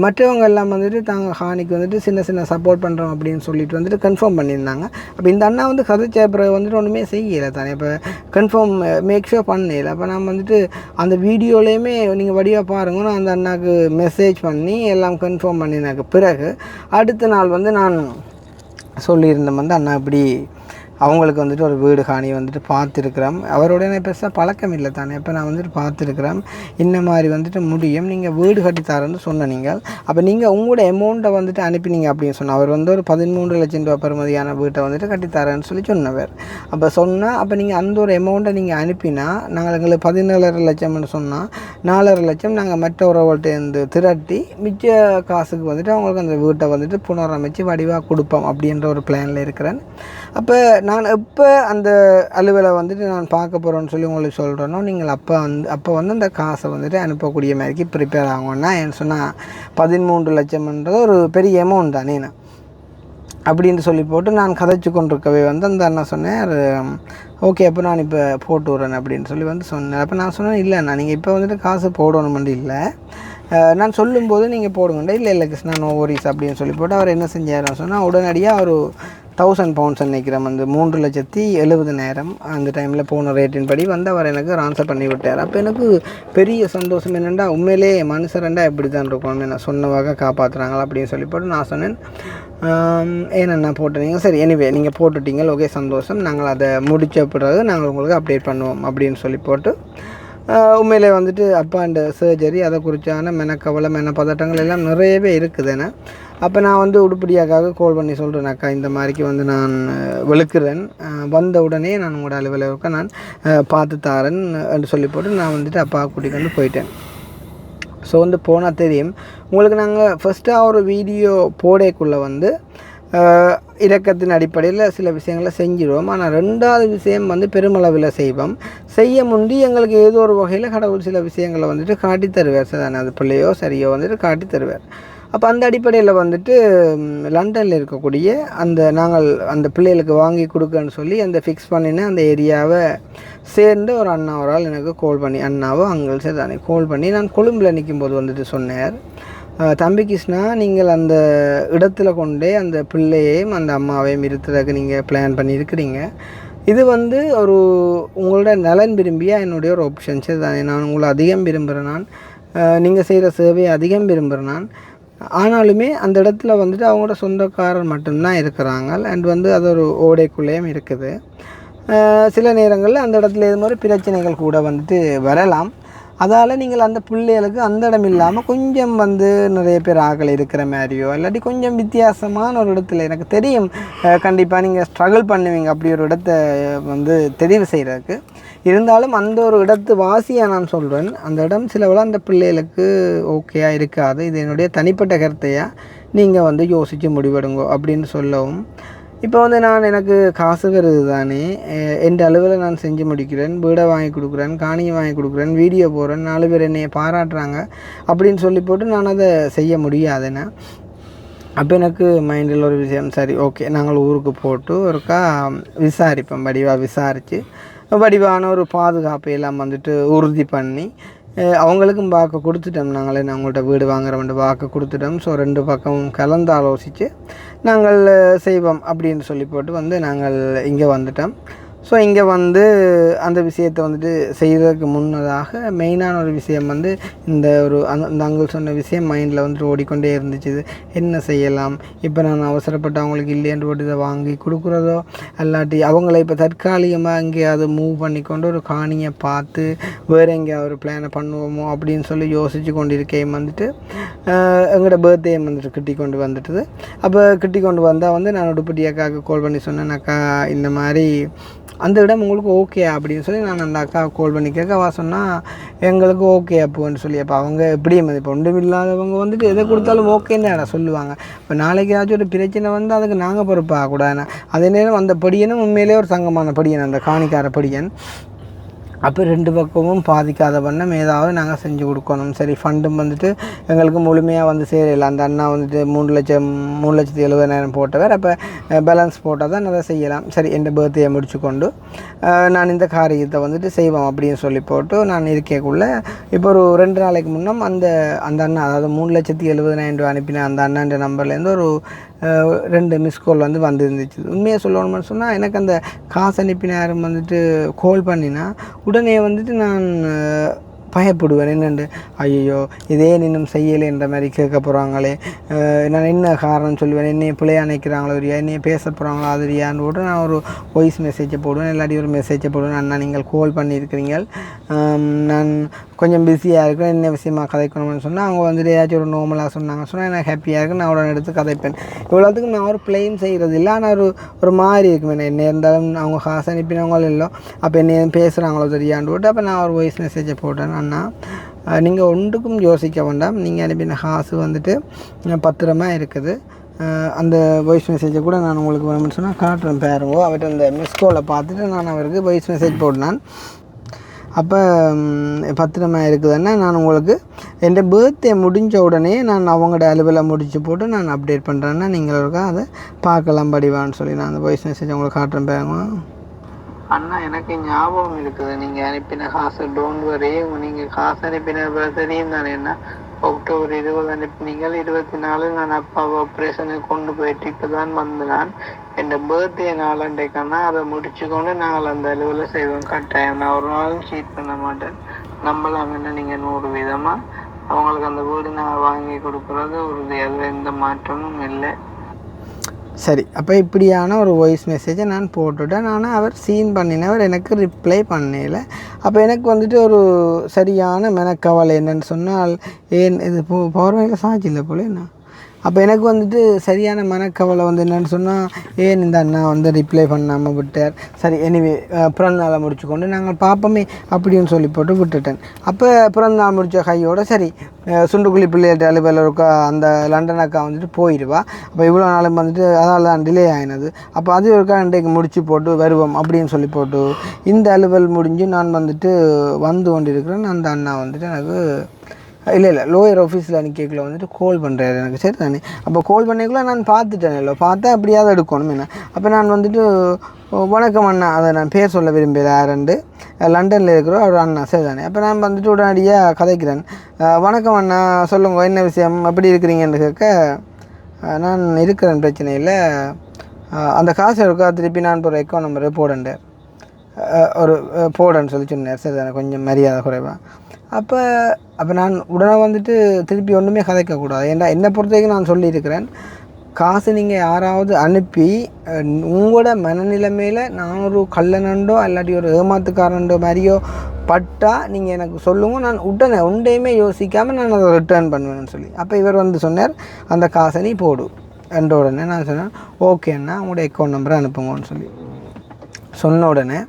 மற்றவங்க எல்லாம் வந்துட்டு தாங்கள் ஹானிக்கு வந்துட்டு சின்ன சப்போர்ட் பண்ணுறோம் அப்படின்னு சொல்லிட்டு வந்துட்டு கன்ஃபார்ம் பண்ணியிருந்தாங்க. அப்போ இந்த அண்ணா வந்து கதைச்ச பிறகு வந்துட்டு ஒன்றுமே செய்யலை தானே, இப்போ கன்ஃபார்ம் மேக் ஷூர் பண்ணல. அப்போ நான் வந்துட்டு அந்த வீடியோலேயுமே நீங்கள் வடிவாக பாருங்க, நான் அந்த அண்ணாவுக்கு மெசேஜ் பண்ணி எல்லாம் கன்ஃபார்ம் பண்ணினாக்கு பிறகு அடுத்த நாள் வந்து நான் சொல்லியிருந்தேன் வந்து அண்ணா இப்படி அவங்களுக்கு வந்துட்டு ஒரு வீடு காணி வந்துட்டு பார்த்துருக்குறோம், அவரோட நான் பெருசாக பழக்கம் இல்லை தானே, இப்போ நான் வந்துட்டு பார்த்துருக்குறேன், இந்த மாதிரி வந்துட்டு முடியும், நீங்கள் வீடு கட்டித்தாரன்னு சொன்ன நீங்கள், அப்போ நீங்கள் உங்களோட அமௌண்ட்டை வந்துட்டு அனுப்பினீங்க அப்படின்னு சொன்னால் அவர் வந்து ஒரு 13 லட்சம் ரூபா பெறுமதியான வீட்டை வந்துட்டு கட்டித்தாரன்னு சொல்லி சொன்னவர். அப்போ சொன்னால் அப்போ நீங்கள் அந்த ஒரு அமௌண்ட்டை நீங்கள் அனுப்பினா நாங்கள் எங்களுக்கு 17.5 லட்சம்னு சொன்னால் 4.5 லட்சம் நாங்கள் மற்ற உறவுகள்கிட்ட திரட்டி மிச்ச காசுக்கு வந்துட்டு அவங்களுக்கு அந்த வீட்டை வந்துட்டு புனரமைச்சு வடிவாக கொடுப்போம் அப்படின்ற ஒரு பிளானில் இருக்கிறேன். அப்போ நான் எப்போ அந்த அலுவலை வந்துட்டு நான் பார்க்க போகிறேன்னு சொல்லி உங்களுக்கு சொல்கிறேனோ நீங்கள் அப்போ வந்து அந்த காசை வந்துட்டு அனுப்பக்கூடிய மாதிரிக்கு ப்ரிப்பேர் ஆகும்னா என்ன சொன்னால் 13 லட்சம்ன்றது ஒரு பெரிய அமௌண்ட் தானே அப்படின்னு சொல்லி போட்டு நான் கதைச்சு கொண்டிருக்கவே வந்து அந்த அண்ணா சொன்னேன் ஓகே அப்போ நான் இப்போ போட்டு விட்றேன் அப்படின்னு சொல்லி வந்து சொன்னேன். அப்போ நான் சொன்னேன் இல்லைண்ணா நீங்கள் இப்போ வந்துட்டு காசு போடணுமெண்டு இல்லை, நான் சொல்லும்போது நீங்கள் போடுங்கண்டா. இல்லை கிருஷ்ணா நோ வரிஸ் அப்படின்னு சொல்லி போட்டு அவர் என்ன செஞ்சாருன்னு சொன்னால் உடனடியாக ஒரு 1000 பவுண்ட்ஸ் நினைக்கிறேன் வந்து 3,70,000 அந்த டைமில் போன ரேட்டின் படி வந்து அவர் எனக்கு ட்ரான்ஸ்ஃபர் பண்ணி விட்டார். அப்போ எனக்கு பெரிய சந்தோஷம் என்னென்னா உண்மையிலே மனுஷரெண்டா எப்படி தான் இருக்கணும், நான் சொன்னவாக காப்பாற்றுறாங்களா அப்படின்னு சொல்லி போட்டு நான் சொன்னேன் ஏன்னா போட்டுறீங்க சரி எனிவே நீங்கள் போட்டுட்டீங்க ஓகே சந்தோஷம், நாங்கள் அதை முடித்த பிறகு நாங்கள் உங்களுக்கு அப்டேட் பண்ணுவோம் அப்படின்னு சொல்லி போட்டு உண்மையிலே வந்துட்டு அப்பாண்ட சர்ஜரி அதை குறித்தான மெனக்கவலை பதட்டங்கள் எல்லாம் நிறையவே இருக்குதுன்னு. அப்போ நான் வந்து உடுப்படியாக்காக கால் பண்ணி சொல்கிறேன் அக்கா இந்த மாதிரிக்கு வந்து நான் வெளுக்கிறேன், வந்த உடனே நான் உங்களோட அலுவலகம் நான் பார்த்து தாரேன் என்று சொல்லி போட்டு நான் வந்துட்டு அப்பா கூட்டிகிட்டு வந்து போயிட்டேன். ஸோ வந்து போனால் தெரியும் உங்களுக்கு. நாங்கள் ஃபஸ்ட்டாக ஒரு வீடியோ போடக்குள்ளே வந்து இரக்கத்தின் அடிப்படையில் சில விஷயங்களை செஞ்சிடுவோம். ஆனால் 2வது விஷயம் வந்து பெருமளவில் செய்வோம். செய்ய முந்தி எங்களுக்கு ஏதோ ஒரு வகையில் கடவுள் சில விஷயங்களை வந்துட்டு காட்டி தருவார். சார் அது பிள்ளையோ சரியோ வந்துட்டு காட்டி தருவார். அப்போ அந்த அடிப்படையில் வந்துட்டு லண்டனில் இருக்கக்கூடிய நாங்கள் அந்த பிள்ளைகளுக்கு வாங்கி கொடுக்கன்னு சொல்லி அந்த ஃபிக்ஸ் பண்ணின அந்த ஏரியாவை சேர்ந்து ஒரு அண்ணா ஒரு ஆள் எனக்கு கால் பண்ணி அண்ணாவோ அங்கே தானே கால் பண்ணி நான் கொழும்பில் நிற்கும்போது வந்துட்டு சொன்னார், தம்பி கிருஷ்ணா நீங்கள் அந்த இடத்துல கொண்டே அந்த பிள்ளையையும் அந்த அம்மாவையும் இருத்துறதுக்கு நீங்கள் பிளான் பண்ணியிருக்கிறீங்க, இது வந்து ஒரு உங்களோட நலன் விரும்பியா என்னுடைய ஒரு ஆப்ஷன். சரி தானே, நான் உங்களை அதிகம் விரும்புகிறேன், நான் நீங்கள் செய்கிற சேவையை அதிகம் விரும்புகிறேன் நான். ஆனாலுமே அந்த இடத்துல வந்துட்டு அவங்களோட சொந்தக்காரர் மட்டும்தான் இருக்கிறாங்க அண்ட் வந்து அது ஒரு ஓடைக்குள்ளேயும் இருக்குது. சில நேரங்களில் அந்த இடத்துல இது மாதிரி பிரச்சனைகள் கூட வந்துட்டு வரலாம். அதால் நீங்கள் அந்த பிள்ளைகளுக்கு அந்த இடம் இல்லாமல் கொஞ்சம் வந்து நிறைய பேர் ஆக்கள் இருக்கிற மாதிரியோ இல்லாட்டி கொஞ்சம் வித்தியாசமான ஒரு இடத்துல எனக்கு தெரியும் கண்டிப்பாக நீங்கள் ஸ்ட்ரகிள் பண்ணுவீங்க அப்படி ஒரு இடத்த வந்து தெரிவு செய்கிறதுக்கு. இருந்தாலும் அந்த ஒரு இடத்து வாசியாக நான் சொல்கிறேன், அந்த இடம் சிலவெல்லாம் அந்த பிள்ளைகளுக்கு ஓகேயாக இருக்காது, இது என்னுடைய தனிப்பட்ட கருத்தையாக நீங்கள் வந்து யோசித்து முடிவெடுங்கோ அப்படின்னு சொல்லவும். இப்போ வந்து எனக்கு காசு வருது தானே, என் அளவில் நான் செஞ்சு முடிக்கிறேன், வீடை வாங்கி கொடுக்குறேன், காணியை வாங்கி கொடுக்குறேன், வீடியோ போடுறேன், 4 பேர் என்னையை பாராட்டுறாங்க அப்படின்னு சொல்லி போட்டு நான் அதை செய்ய முடியாதுன்னு. அப்போ எனக்கு மைண்டில் ஒரு விஷயம், சரி ஓகே நாங்கள் ஊருக்கு போட்டு ஒருக்கா விசாரிப்போம், வடிவாக விசாரித்து வடிவான ஒரு பாதுகாப்பை எல்லாம் வந்துட்டு உறுதி பண்ணி அவங்களுக்கும் வாக்கு கொடுத்துட்டோம். நாங்களே அவங்கள்ட்ட வீடு வாங்குறவன்ட்டு வாக்கு கொடுத்துட்டோம். ஸோ 2 பக்கமும் கலந்து ஆலோசித்து நாங்கள் செய்வோம் அப்படின்னு சொல்லி போட்டு வந்து நாங்கள் இங்கே வந்துட்டோம். ஸோ இங்கே வந்து அந்த விஷயத்தை வந்துட்டு செய்கிறதுக்கு முன்னதாக மெயினான ஒரு விஷயம் வந்து இந்த அந்த அங்கிள் சொன்ன விஷயம் மைண்டில் வந்துட்டு ஓடிக்கொண்டே இருந்துச்சு. என்ன செய்யலாம், இப்போ நான் அவசரப்பட்டு அவங்களுக்கு இல்லையன்று போட்டு இதை வாங்கி கொடுக்குறதோ இல்லாட்டி அவங்கள இப்போ தற்காலிகமாக எங்கேயாவது மூவ் பண்ணிக்கொண்டு ஒரு காணியை பார்த்து வேறு எங்கேயாவது ஒரு பிளானை பண்ணுவோமோ அப்படின்னு சொல்லி யோசித்து கொண்டு இருக்கேன். வந்துட்டு எங்களோட பர்த்டே வந்துட்டு கிட்டி கொண்டு வந்துட்டுது. அப்போ கிட்டி கொண்டு வந்தால் வந்து நான் உடுப்பட்டி அக்காவுக்கு கால் பண்ணி சொன்னேன், அக்கா இந்த மாதிரி அந்த இடம் உங்களுக்கு ஓகே அப்படின்னு சொல்லி நான் அந்த அக்கா கால் பண்ணி கேட்கவா சொன்னால் எங்களுக்கு ஓகே அப்போன்னு சொல்லி. அப்போ அவங்க எப்படியும் இப்போ ஒன்றும் இல்லாதவங்க வந்துட்டு எதை கொடுத்தாலும் ஓகேன்னு சொல்லுவாங்க. இப்போ நாளைக்கு ஏதாச்சும் ஒரு பிரச்சனை வந்து அதுக்கு நாங்கள் பொறுப்பாகக்கூடாது. அதே நேரம் அந்த படியனும் உண்மையிலே ஒரு சங்கமான படியன், அந்த காணிக்கார படியன். அப்போ 2 பக்கமும் பாதிக்காத வண்ணம் ஏதாவது நாங்கள் செஞ்சு கொடுக்கணும். சரி ஃபண்டும் வந்துட்டு எங்களுக்கு முழுமையாக வந்து சேரல. அந்த அண்ணா வந்துட்டு 3,70,000 போட்டவர். அப்போ பேலன்ஸ் போட்டால் தான் அதை செய்யலாம். சரி என் பர்த்டே முடிச்சு கொண்டு நான் இந்த காரியத்தை வந்துட்டு செய்வோம் அப்படின்னு சொல்லி போட்டு நான் இருக்கக்குள்ளே இப்போ ஒரு 2 நாளைக்கு முன்னம் அந்த அண்ணா, அதாவது 3,70,000 அனுப்பின அந்த அண்ணான்ற நம்பர்லேருந்து ஒரு 2 மிஸ்கால் வந்து வந்துருந்துச்சு. உண்மையாக சொல்லணும்னு சொன்னால் எனக்கு அந்த காசு அனுப்பின யாரும் வந்துட்டு கால் பண்ணினா உடனே வந்துட்டு நான் பயப்படுவேன். என்னென்று ஐயோ இதே இன்னும் செய்யலைன்ற மாதிரி கேட்க போகிறாங்களே, நான் என்ன காரணம் சொல்லுவேன், என்னையை பிள்ளையா நினைக்கிறாங்களோ இல்லையா, என்னையை பேச போகிறாங்களோ அதுரியான்னு போட்டு நான் ஒரு வாய்ஸ் மெசேஜை போடுவேன், இல்லாட்டி ஒரு மெசேஜை போடுவேன். அண்ணா நீங்கள் கால் பண்ணியிருக்கிறீங்க, நான் கொஞ்சம் பிஸியாக இருக்கேன், என்ன விஷயமாக கதைக்கணும்னு சொன்னால் அவங்க வந்துட்டு ஏதாச்சும் ஒரு நார்மலாக சொன்னால் எனக்கு ஹாப்பியாக இருக்கும், நான் உடனே எடுத்து கதைப்பேன். இவ்வளோத்துக்கு நான் ஒரு பிளெயின் செய்கிறது இல்லை, ஆனால் ஒரு மாதிரி இருக்குமே, என்ன இருந்தாலும் அவங்க காசு அனுப்பினவங்களோ இல்லை, அப்போ என்ன பேசுகிறாங்களோ தெரியாண்டு போட்டு அப்போ நான் ஒரு வாய்ஸ் மெசேஜை போட்டேன். அண்ணா நீங்கள் ஒன்றுக்கும் யோசிக்க வேண்டாம், நீங்கள் அனுப்பின காசு வந்துட்டு பத்திரமா இருக்குது, அந்த வாய்ஸ் மெசேஜை கூட நான் உங்களுக்கு வேணும்னு சொன்னால் காட்டுறேன் பாருங்க. அவர்கிட்ட அந்த மிஸ் காலை பார்த்துட்டு நான் அவருக்கு வாய்ஸ் மெசேஜ் போட்டேன். அப்போ பத்திரமா இருக்குதுன்னா நான் உங்களுக்கு என் பர்த்டே முடிஞ்ச உடனே நான் அவங்களோட அலுவலை முடித்து போட்டு நான் அப்டேட் பண்ணுறேன்னா நீங்கள் இருக்கா அதை பார்க்கலாம் படிவான்னு சொல்லி நான் அந்த வாய்ஸ் மெசேஜ் உங்களுக்கு காட்டுறேன் பாருங்க. அண்ணா எனக்கு ஞாபகம் இருக்குது நீங்கள் அனுப்பின காசு டோன்ட் வரி. நீங்கள் காசு அனுப்பின தெரியும் தானே என்ன அக்டோபர் 20 அனுப்பினீங்கள். 24 நான் அப்பாவை ஆப்ரேஷனுக்கு கொண்டு போயிட்டு இப்போ தான் வந்தேன். என் பர்த்டே நாளண்டைக்கானா அதை முடிச்சுக்கொண்டு நாங்கள் அந்த அலுவலை செய்வோம் கட்டாயம். நான் ஒரு நாளும் சீட் பண்ண மாட்டேன். நம்பலாம் என்ன நீங்கள் 100% அவங்களுக்கு அந்த வீடு நான் வாங்கி கொடுக்குறது உறுதி. அதில் எந்த மாற்றமும் இல்லை. சரி, அப்போ இப்படியான ஒரு வாய்ஸ் மெசேஜை நான் போட்டுவிட்டேன். ஆனால் அவர் சீன் பண்ணினவர் எனக்கு ரிப்ளை பண்ணல. அப்போ எனக்கு வந்துட்டு ஒரு சரியான மெனக்கவலை என்னென்னு சொன்னால், ஏன் இது பவர் பேங்கில் சார்ஜ் இல்லை போல என்ன. அப்போ எனக்கு வந்துட்டு சரியான மனக்கவலை வந்து என்னென்னு சொன்னால், ஏன் இந்த அண்ணா வந்து ரிப்ளை பண்ணாமல் விட்டார். சரி, எனிவே பிறந்தநாளை முடிச்சுக்கொண்டு நாங்கள் பார்ப்போமே அப்படின்னு சொல்லி போட்டு விட்டுட்டேன். அப்போ பிறந்தநாள் முடித்த கையோடு சரி சுண்டுக்குழி பிள்ளைகிட்ட அலுவலருக்கா அந்த லண்டன் அக்கா வந்துட்டு போயிடுவா. அப்போ இவ்வளோ நாளும் வந்துட்டு அதனால தான் டிலே ஆகினது. அப்போ அது ஒருக்கா இன்றைக்கு முடிச்சு போட்டு வருவோம் அப்படின்னு சொல்லி போட்டு இந்த அலுவல் முடிஞ்சு நான் வந்துட்டு வந்து கொண்டிருக்கிறேன். அந்த அண்ணா வந்துட்டு எனக்கு இல்லை லோயர் ஆஃபீஸில் நிற்கல வந்துட்டு கால் பண்ணுறாரு எனக்கு. சரி தானே, அப்போ கால் பண்ணிக்குள்ளே நான் பார்த்துட்டேன். இல்லை பார்த்தா அப்படியாவது எடுக்கணும் என்ன. அப்போ நான் வந்துட்டு வணக்கம் அண்ணா, அதை நான் பேர் சொல்ல விரும்புகிறேன். யாருண்டு லண்டனில் இருக்கிற ஒரு அண்ணா. சரி தானே, அப்போ நான் வந்துட்டு உடனடியாக கதைக்கிறேன். வணக்கம் அண்ணா, சொல்லுங்க என்ன விஷயம், எப்படி இருக்கிறீங்கன்னு கேட்க, நான் இருக்கிறேன் பிரச்சனை இல்லை, அந்த காசு இருக்கா திருப்பி நான் ஒரு அக்கௌண்ட் நம்பரு போடண்டு ஒரு போடன்னு சொல்லி சொன்னேன். சரி தானே, கொஞ்சம் மரியாதை குறைவா. அப்போ நான் உடனே வந்துட்டு திருப்பி ஒன்றுமே கதைக்கக்கூடாது. ஏன்னா என்னை பொறுத்த வரைக்கும் நான் சொல்லியிருக்கிறேன், காசு நீங்கள் யாராவது அனுப்பி உங்களோட மனநிலைமையில் நான் ஒரு கள்ளனண்டோ இல்லாட்டி ஒரு ஏமாத்துக்காரண்டோ மாதிரியோ பட்டா நீங்கள் எனக்கு சொல்லுங்கள், நான் உடனே ஒன்றையுமே யோசிக்காமல் நான் அதை ரிட்டர்ன் பண்ணுவேன்னு சொல்லி. அப்போ இவர் வந்து சொன்னார், அந்த காசை நீ போடு என்ற உடனே நான் சொன்னேன், ஓகேண்ணா உங்களோட அக்கௌண்ட் நம்பரை அனுப்புங்கன்னு சொல்லி சொன்ன உடனே,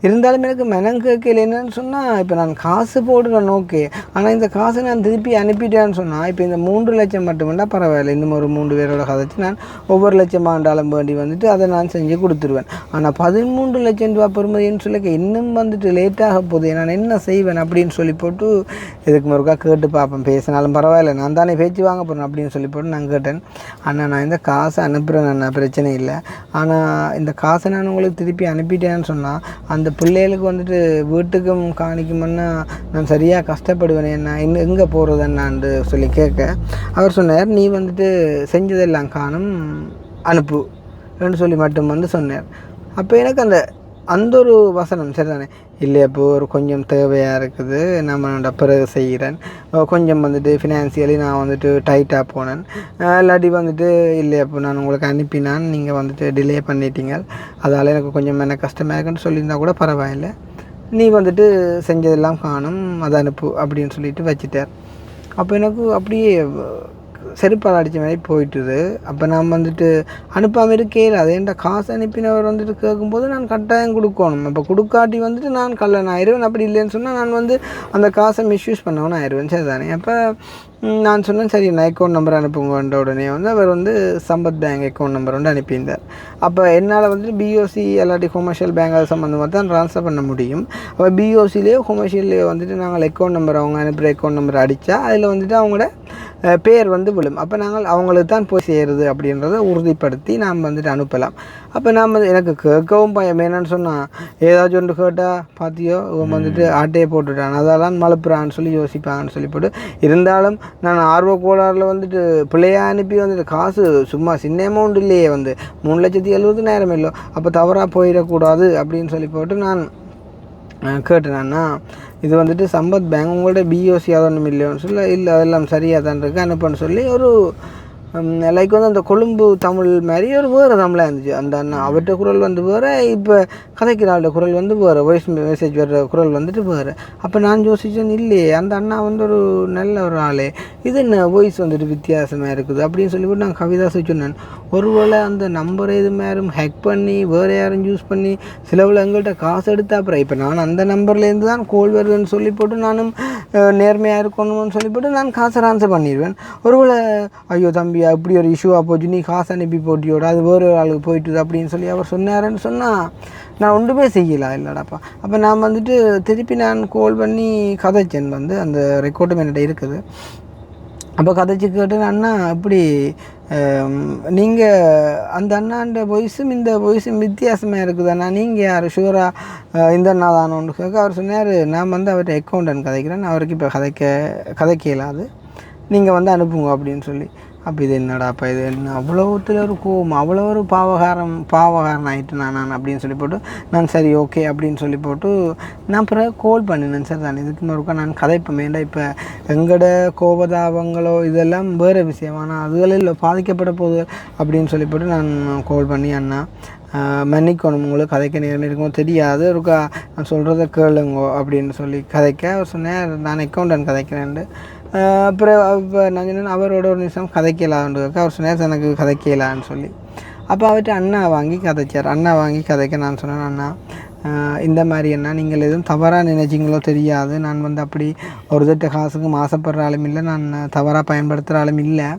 இருந்தாலும் எனக்கு மெனம் கேட்கல. என்னன்னு சொன்னால், இப்போ நான் காசு போடுறேன் ஓகே, ஆனால் இந்த காசை நான் திருப்பி அனுப்பிட்டேன்னு சொன்னால், இப்போ இந்த 3 லட்சம் மட்டும்னா பரவாயில்ல, இன்னும் ஒரு 3 பேரோட கதைச்சு நான் ஒவ்வொரு லட்சம் ஆண்டாலும் வேண்டி வந்துட்டு அதை நான் செஞ்சு கொடுத்துருவேன். ஆனால் 13 லட்சம் ரூபா பெறுமதின்னு சொல்லி இன்னும் வந்துட்டு லேட்டாக போகுது, நான் என்ன செய்வேன் அப்படின்னு சொல்லி போட்டு இதுக்கு மறுக்கா கேட்டு பார்ப்பேன். பேசினாலும் பரவாயில்ல, நான் தானே பேச்சு வாங்க போகிறேன் அப்படின்னு சொல்லி போட்டு நான் கேட்டேன். ஆனால் நான் இந்த காசை அனுப்புகிறேன் அண்ணா, பிரச்சனை இல்லை, ஆனால் இந்த காசை நான் உங்களுக்கு திருப்பி அனுப்பிட்டேன்னு சொன்னால் அந்த பிள்ளைகளுக்கு வந்துட்டு வீட்டுக்கும் காணிக்குமுன்னா நான் சரியாக கஷ்டப்படுவேன், என்ன இன்னும் எங்கே போகிறதுன்னான்னு சொல்லி கேட்க, அவர் சொன்னார், நீ வந்துட்டு செஞ்சதெல்லாம் காணும் அனுப்புன்னு சொல்லி மட்டும் வந்து சொன்னார். அப்போ எனக்கு அந்த ஒரு வசனம் சரி தானே, இல்லை அப்போ ஒரு கொஞ்சம் தேவையாக இருக்குது, நம்ம பிறகு செய்கிறேன், கொஞ்சம் வந்துட்டு ஃபினான்சியலி நான் வந்துட்டு டைட்டாக போனேன், இல்லாட்டி வந்துட்டு இல்லை அப்போ நான் உங்களுக்கு அனுப்பினான், நீங்கள் வந்துட்டு டிலே பண்ணிட்டீங்க, அதால் எனக்கு கொஞ்சம் என்ன கஷ்டமாக இருக்குன்னு சொல்லியிருந்தால் கூட பரவாயில்லை, நீ வந்துட்டு செஞ்சதெல்லாம் காணும் அதை அனுப்பு அப்படின்னு சொல்லிட்டு வச்சுட்டார். அப்போ எனக்கு அப்படியே செருப்பால் அடித்த மாதிரி போயிட்டுது. அப்போ நான் வந்துட்டு அனுப்பாமல் இருக்கேன். அதேண்ட காசு அனுப்பினவர் வந்துட்டு கேட்கும்போது நான் கட்டாயம் கொடுக்கணும். இப்போ கொடுக்காட்டி வந்துட்டு நான் கல்லன் ஆயிடுவேன். அப்படி இல்லைன்னு சொன்னால் நான் வந்து அந்த காசை மிஸ்யூஸ் பண்ணவனு ஆயிடுவேன். சரி தானே. அப்போ நான் சொன்னேன், சரி நான் அக்கௌண்ட் நம்பர் அனுப்புங்கன்ற உடனே வந்து அவர் வந்து சம்பத் பேங்க் அக்கௌண்ட் நம்பர் வந்து அனுப்பியிருந்தார். அப்போ என்னால் வந்துட்டு பிஓசி இல்லாட்டி கொமர்ஷியல் பேங்க் அது சம்மந்தமாக தான் ட்ரான்ஸ்ஃபர் பண்ண முடியும். அப்போ பிஓசிலேயோ கொமர்ஷியல்லையோ வந்துட்டு நாங்கள் அக்கௌண்ட் நம்பர் அவங்க அனுப்புகிற அக்கௌண்ட் நம்பர் அடித்தா அதில் வந்துட்டு அவங்களோட பேர் வந்து விழும். அப்போ நாங்கள் அவங்களுக்கு தான் போய் சேருது அப்படின்றத உறுதிப்படுத்தி நாம் வந்துட்டு அனுப்பலாம். அப்போ நாம் வந்து எனக்கு கேட்கவும் பயம். என்னன்னு சொன்னால், ஏதாச்சும் ஒன்று கேட்டால் பார்த்தியோ இவன் வந்துட்டு ஆட்டையை போட்டுட்டான், அதெல்லாம் மழுப்புறான்னு சொல்லி யோசிப்பாங்கன்னு சொல்லி போட்டு, இருந்தாலும் நான் ஆர்வ கோளாறில் வந்துட்டு பிள்ளையாக அனுப்பி வந்துட்டு காசு சும்மா சின்ன அமௌண்ட் இல்லையே, வந்து 3,70,000 இல்லை, அப்போ தவறாக போயிடக்கூடாது அப்படின்னு சொல்லி போட்டு நான் கேட்டேன்னா, இது வந்துட்டு சம்பத் பேங்க் உங்கள்ட்ட பிஓசி அது ஒன்றும் இல்லையோன்னு சொல்லி, இல்லை அதெல்லாம் சரியாக தான் இருக்குது அனுப்புன்னு சொல்லி ஒரு லைக் வந்து அந்த கொழும்பு தமிழ் மாதிரி ஒரு வேறு தமிழாக இருந்துச்சு. அந்த அண்ணா அவர்கிட்ட குரல் வந்து வேறு, இப்போ கதைக்கிற ஆள்கிட்ட குரல் வந்து வேறு, வாய்ஸ் மெசேஜ் வர்ற குரல் வந்துட்டு வேறு. அப்போ நான் யோசித்தேன், இல்லையே அந்த அண்ணா வந்து ஒரு நல்ல ஒரு ஆளே, இது என்ன வாய்ஸ் வந்துட்டு வித்தியாசமாக இருக்குது அப்படின்னு சொல்லிவிட்டு நான் கவிதா சொன்னேன். ஒருவேளை அந்த நம்பரை எது யாரும் ஹேக் பண்ணி வேறு யாரும் யூஸ் பண்ணி சிலவில் எங்கள்கிட்ட காசு எடுத்தா அப்புறம் இப்போ நான் அந்த நம்பர்லேருந்து தான் கோல் வருதுன்னு சொல்லி போட்டு நானும் நேர்மையாக இருக்கணும்னு சொல்லி போட்டு நான் காசை ட்ரான்ஸ்ஃபர் பண்ணிடுவேன். ஒருவேளை ஐயோ தம்பி தம்பி அப்படி ஒரு இஷ்யூவாக போச்சு, நீ காசு அனுப்பி போட்டியோட அது வேறு ஆளுக்கு போயிட்டுது அப்படின்னு சொல்லி அவர் சொன்னாருன்னு சொன்னால் நான் ஒன்றுமே செய்யலை இல்லைடாப்பா. அப்போ நான் வந்துட்டு திருப்பி நான் கால் பண்ணி கதைச்சேன், வந்து அந்த ரெக்கார்டும் என்கிட்ட இருக்குது. அப்போ கதைச்சி கேட்டு அண்ணா இப்படி நீங்கள் அந்த அண்ணாண்ட வாய்ஸும் இந்த வாய்ஸும் வித்தியாசமாக இருக்குது அண்ணா, நீங்கள் யார் ஷுவராக இந்த அண்ணா தானோன்னு கேட்க அவர் சொன்னார், நான் வந்து அவர்கிட்ட அக்கௌண்டன்ட் கதைக்கிறேன், அவருக்கு இப்போ கதைக்க இயலாது, நீங்கள் வந்து அனுப்புங்க அப்படின்னு சொல்லி. அப்போ இது என்னடாப்பா இது என்ன அவ்வளோத்துல ஒரு கோவம், அவ்வளோ ஒரு பாவகாரன் ஆகிட்டு நான் அப்படின்னு சொல்லி போட்டு நான் சரி ஓகே அப்படின்னு சொல்லி போட்டு நான் பிறகு கால் பண்ணினேன். சார் தான் இதுக்கு மறுக்கா நான் கதைப்பேன் வேண்டாம், இப்போ எங்களோட கோபதாபங்களோ இதெல்லாம் வேறு விஷயம், ஆனால் அதுகளில் பாதிக்கப்பட போகுது அப்படின்னு சொல்லி போட்டு நான் கால் பண்ணி அண்ணா மன்னிக்கணும், உங்களுக்கு கதைக்க நேரம் இருக்கும் தெரியாது, ஒருக்கா நான் சொல்கிறத கேளுங்கோ அப்படின்னு சொல்லி கதைக்க அவர் சொன்னேன் நான் அக்கௌண்டன்ட் கதைக்கிறேன்ட்டு. அப்புறம் இப்போ நான் சொன்னேன் அவரோட ஒரு நிமிஷம் கதைக்கலான்னு அவர் சொன்னார் எனக்கு கதைக்கலான்னு சொல்லி. அப்போ அவர்கிட்ட அண்ணா வாங்கி கதைச்சார். அண்ணா வாங்கி கதைக்க நான் சொன்னேன், அண்ணா இந்த மாதிரி என்ன நீங்கள் எதுவும் தவறாக நினைச்சிங்களோ தெரியாது, நான் வந்து அப்படி ஒரு திட்ட காசுக்கு மாசப்படுற ஆளும் இல்லை, நான் தவறாக பயன்படுத்துகிற ஆளும் இல்லை.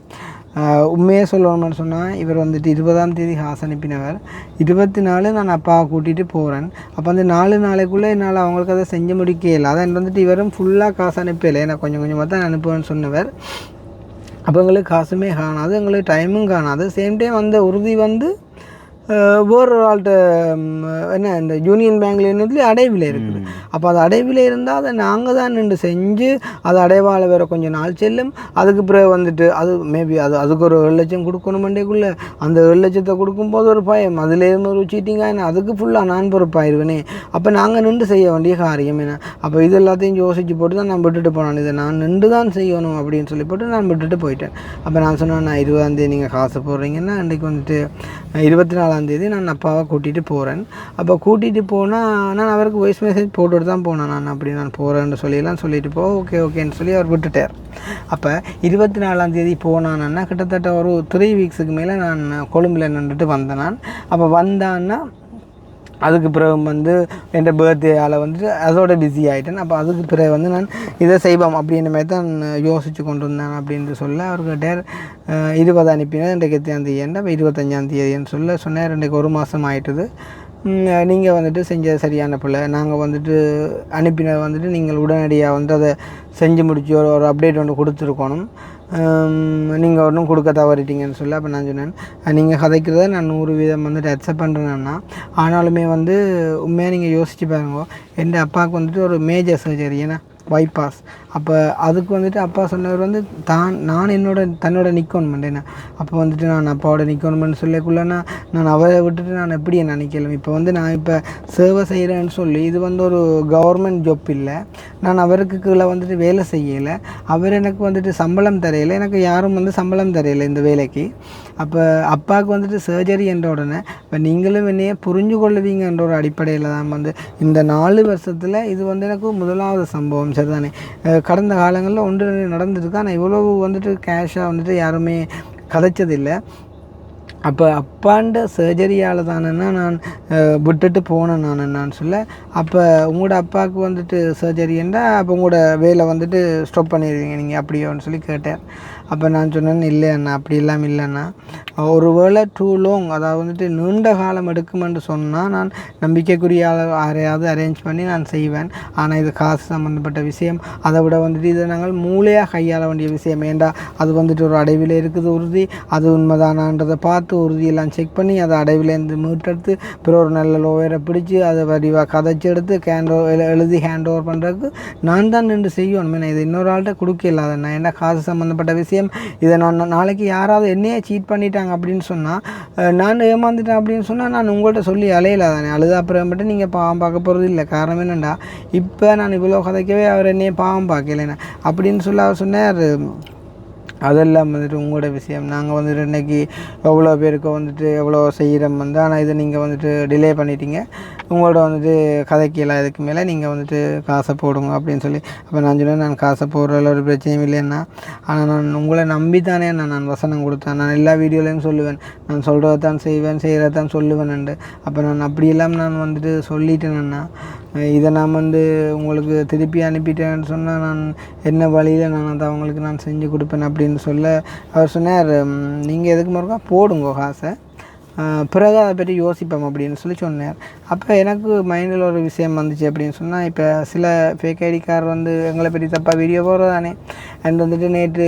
உண்மையே சொல்லணும்னு சொன்னால் இவர் வந்துட்டு 20ஆம் தேதி காசு அனுப்பினவர், 24 நான் அப்பாவை கூட்டிகிட்டு போகிறேன். அப்போ அந்த 4 நாளைக்குள்ளே என்னால் அவங்களுக்கு அதை செஞ்சு முடிக்க இல்லை. அதான் வந்துட்டு இவரும் ஃபுல்லாக காசு அனுப்பலை, நான் கொஞ்சம் கொஞ்சமாக தான் அனுப்புவேன்னு சொன்னவர். அப்போ எங்களுக்கு காசுமே காணாது, எங்களுக்கு டைமும் காணாது. சேம் டைம் அந்த உறுதி வந்து வேறு ஒரு ஆள்கிட்ட என்ன இந்த யூனியன் பேங்கில் இருந்ததுலேயே அடைவில் இருக்குது. அப்போ அது அடைவில் இருந்தால் அதை நாங்கள் தான் நின்று செஞ்சு அது அடைவால் வேறு கொஞ்சம் நாள் செல்லும். அதுக்கு பிறகு வந்துட்டு அது மேபி அதுக்கு ஒரு 7 லட்சம் கொடுக்கணுமெண்டேக்குள்ளே அந்த 7 லட்சத்தை கொடுக்கும்போது ஒரு பயம், அதுலேருந்து ஒரு சீட்டிங்காக அதுக்கு ஃபுல்லாக நான் பொறுப்பாயிருவேனே. அப்போ நாங்கள் நின்று செய்ய வேண்டிய காரியம் என்ன. அப்போ இது எல்லாத்தையும் யோசித்து போட்டு தான் நான் விட்டுட்டு போனேன், இதை நான் நின்று தான் செய்யணும் அப்படின்னு சொல்லி போட்டு நான் விட்டுட்டு போயிட்டேன். அப்போ நான் சொன்னேன் நான் 20ஆம் தேதி நீங்கள் காசு போடுறீங்கன்னா அன்றைக்கு வந்துட்டு 24ஆம் தேதி நான் அப்பாவை கூட்டிகிட்டு போகிறேன். அப்போ கூட்டிகிட்டு போனால் நான் அவருக்கு வாய்ஸ் மெசேஜ் போட்டுட்டு தான் போனேன், நான் அப்படி நான் போகிறேன்னு சொல்லியெல்லாம் சொல்லிட்டு ஓகேன்னு சொல்லி அவர் விட்டுட்டார். அப்போ 24ஆம் தேதி போனான்னா கிட்டத்தட்ட ஒரு 3 வீக்ஸுக்கு மேலே நான் கொழும்பில் நின்றுட்டு வந்தேன் நான். அப்போ வந்தான்னா அதுக்கு பிறகு வந்து என் பர்த்டேயால் வந்துட்டு அதோட பிஸி ஆகிட்டேன். அப்போ அதுக்கு பிறகு வந்து நான் இதை செய்வோம் அப்படின்ற மாதிரி தான் யோசித்து கொண்டு வந்தேன் அப்படின்ட்டு சொல்ல அவர்கிட்ட 20 அனுப்பினேன், இன்றைக்கு எத்தாம் தேதி அப்போ 25ஆம் தேதின்னு சொன்னேன். இன்றைக்கு 1 மாதம் ஆகிட்டுது, நீங்கள் வந்துட்டு செஞ்சது சரியான பிள்ளை, நாங்கள் வந்துட்டு அனுப்பினது வந்துட்டு நீங்கள் உடனடியாக வந்து அதை செஞ்சு முடிச்சு ஒரு அப்டேட் ஒன்று கொடுத்துருக்கணும், நீங்கள் ஒன்றும் கொடுக்க தவறிட்டீங்கன்னு சொல்லி. அப்போ நான் சொன்னேன் நீங்கள் கதைக்கிறத நான் 100% வந்துட்டு அக்செப்ட் பண்ணுறேன்னா, ஆனாலுமே வந்து உண்மையாக நீங்கள் யோசிச்சு பாருங்க, என் அப்பாவுக்கு வந்துட்டு ஒரு மேஜர் சர்ஜரி ஏன்னா பைபாஸ். அப்போ அதுக்கு வந்துட்டு அப்பா சொன்னவர் வந்து நான் தன்னோட நிற்கணும் மாட்டேன். அப்போ வந்துட்டு நான் அப்பாவோட நிற்கணும்னு சொல்லக்குள்ளேன்னா நான் அவரை விட்டுட்டு நான் எப்படி நினைக்கலாம். இப்போ வந்து நான் இப்போ சேவை செய்கிறேன்னு சொல்லி இது வந்து ஒரு கவர்மெண்ட் ஜாப் இல்லை, நான் அவருக்கு கீழே வந்துட்டு வேலை செய்யலை, அவர் எனக்கு வந்துட்டு சம்பளம் தரையில, எனக்கு யாரும் வந்து சம்பளம் தரையில இந்த வேலைக்கு. அப்போ அப்பாவுக்கு வந்துட்டு சர்ஜரி என்ற உடனே இப்போ நீங்களும் என்னையே புரிஞ்சு கொள்ளுவீங்கன்ற ஒரு அடிப்படையில் தான் வந்து இந்த 4 வருஷத்தில் இது வந்து எனக்கு முதலாவது சம்பவம். சரிதானே, கடந்த காலங்களில் ஒன்று நடந்துருக்கு, ஆனால் இவ்வளவு வந்துட்டு கேஷாக வந்துட்டு யாருமே கதைச்சதில்லை. அப்போ அப்பாண்ட சர்ஜரியால் தானேன்னா நான் விட்டுட்டு போனேன் நான் சொல்ல. அப்போ உங்களோட அப்பாவுக்கு வந்துட்டு சர்ஜரின்னா அப்போ உங்களோட வேலை வந்துட்டு ஸ்டாப் பண்ணிடுவீங்க நீங்கள் அப்படியோன்னு சொல்லி கேட்டேன். அப்போ நான் சொன்னேன் இல்லை அண்ணா அப்படி இல்லாமல் இல்லைண்ணா, ஒரு வேளை டூ லாங் அதாவது வந்துட்டு நீண்ட காலம் எடுக்குமென்று சொன்னால் நான் நம்பிக்கைக்குரிய யாரையாவது அரேஞ்ச் பண்ணி நான் செய்வேன். ஆனால் இது காசு சம்மந்தப்பட்ட விஷயம், அதை விட வந்துட்டு இதை நாங்கள் மூளையாக கையாள வேண்டிய விஷயம். ஏண்டா அது வந்துட்டு ஒரு அடைவில் இருக்குது உறுதி, அது உண்மைதானான்றதை பார்த்து உறுதியெல்லாம் செக் பண்ணி அதை அடைவிலேருந்து மீட்டெடுத்து பிறகு ஒரு நல்ல லோயரை பிடிச்சி அதை வடிவாக கதைச்சி எடுத்து எழுதி ஹேண்ட் ஓவர் பண்ணுறதுக்கு நான் தான் நின்று செய்யணும். ஏன்னா இது இன்னொரு ஆள்கிட்ட கொடுக்க இல்லாதண்ணா, ஏன்னா காசு சம்மந்தப்பட்ட விஷயம். இதை நான் நாளைக்கு யாராவது என்னையே சீட் பண்ணிட்டாங்க அப்படின்னு சொன்னால் நான் ஏமாந்துட்டேன் அப்படின்னு சொன்னால் நான் உங்கள்கிட்ட சொல்லி அலையிலாதானே, அழுது அப்புறம் மட்டும் நீங்கள் பாவம் பார்க்க போகிறது இல்லை. காரணம் என்னென்னா இப்போ நான் இவ்வளோ கதைக்கவே அவர் என்னையே பாவம் பார்க்கலைண்ணா அப்படின்னு சொல்லி அவர் சொன்னார். அதெல்லாம் வந்துட்டு உங்களோட விஷயம், நாங்கள் வந்துட்டு இன்றைக்கி எவ்வளோ பேருக்கு வந்துட்டு எவ்வளோ செய்கிறோம் வந்து, ஆனால் இதை நீங்கள் வந்துட்டு டிலே பண்ணிட்டீங்க, உங்களோட வந்துட்டு கதைக்கலாம், இதுக்கு மேலே நீங்கள் வந்துட்டு காசை போடுங்க அப்படின்னு சொல்லி. அப்போ நான் சொன்னேன் நான் காசை போடுறதில் ஒரு பிரச்சனையும் இல்லைன்னா, ஆனால் நான் உங்களை நம்பித்தானே நான் வசனம் கொடுத்தேன், நான் எல்லா வீடியோலையும் சொல்லுவேன் நான் சொல்கிறதான் செய்வேன் செய்கிறதான் சொல்லுவேன்ண்டு. அப்போ நான் அப்படியெல்லாம் நான் வந்துட்டு சொல்லிட்டேன்னா இதை நான் வந்து உங்களுக்கு திருப்பி அனுப்பிட்டேன்னு சொன்னால் நான் என்ன வழியில் நான் அதை அவங்களுக்கு நான் செஞ்சு கொடுப்பேன். அப்படி அப்படின்னு சொல்ல அவர் சொன்னார், நீங்கள் எதுக்கு மறுக்கா போடுங்க காசை, பிறகு அதை பற்றி யோசிப்போம் அப்படின்னு சொல்லி சொன்னார். அப்போ எனக்கு மைண்டில் ஒரு விஷயம் வந்துச்சு அப்படின்னு சொன்னால், இப்போ சில ஃபேக் ஐடிக்கார் வந்து எங்களை பற்றி தப்பாக வீடியோ போடுறதானே. அண்ட் வந்துட்டு நேற்று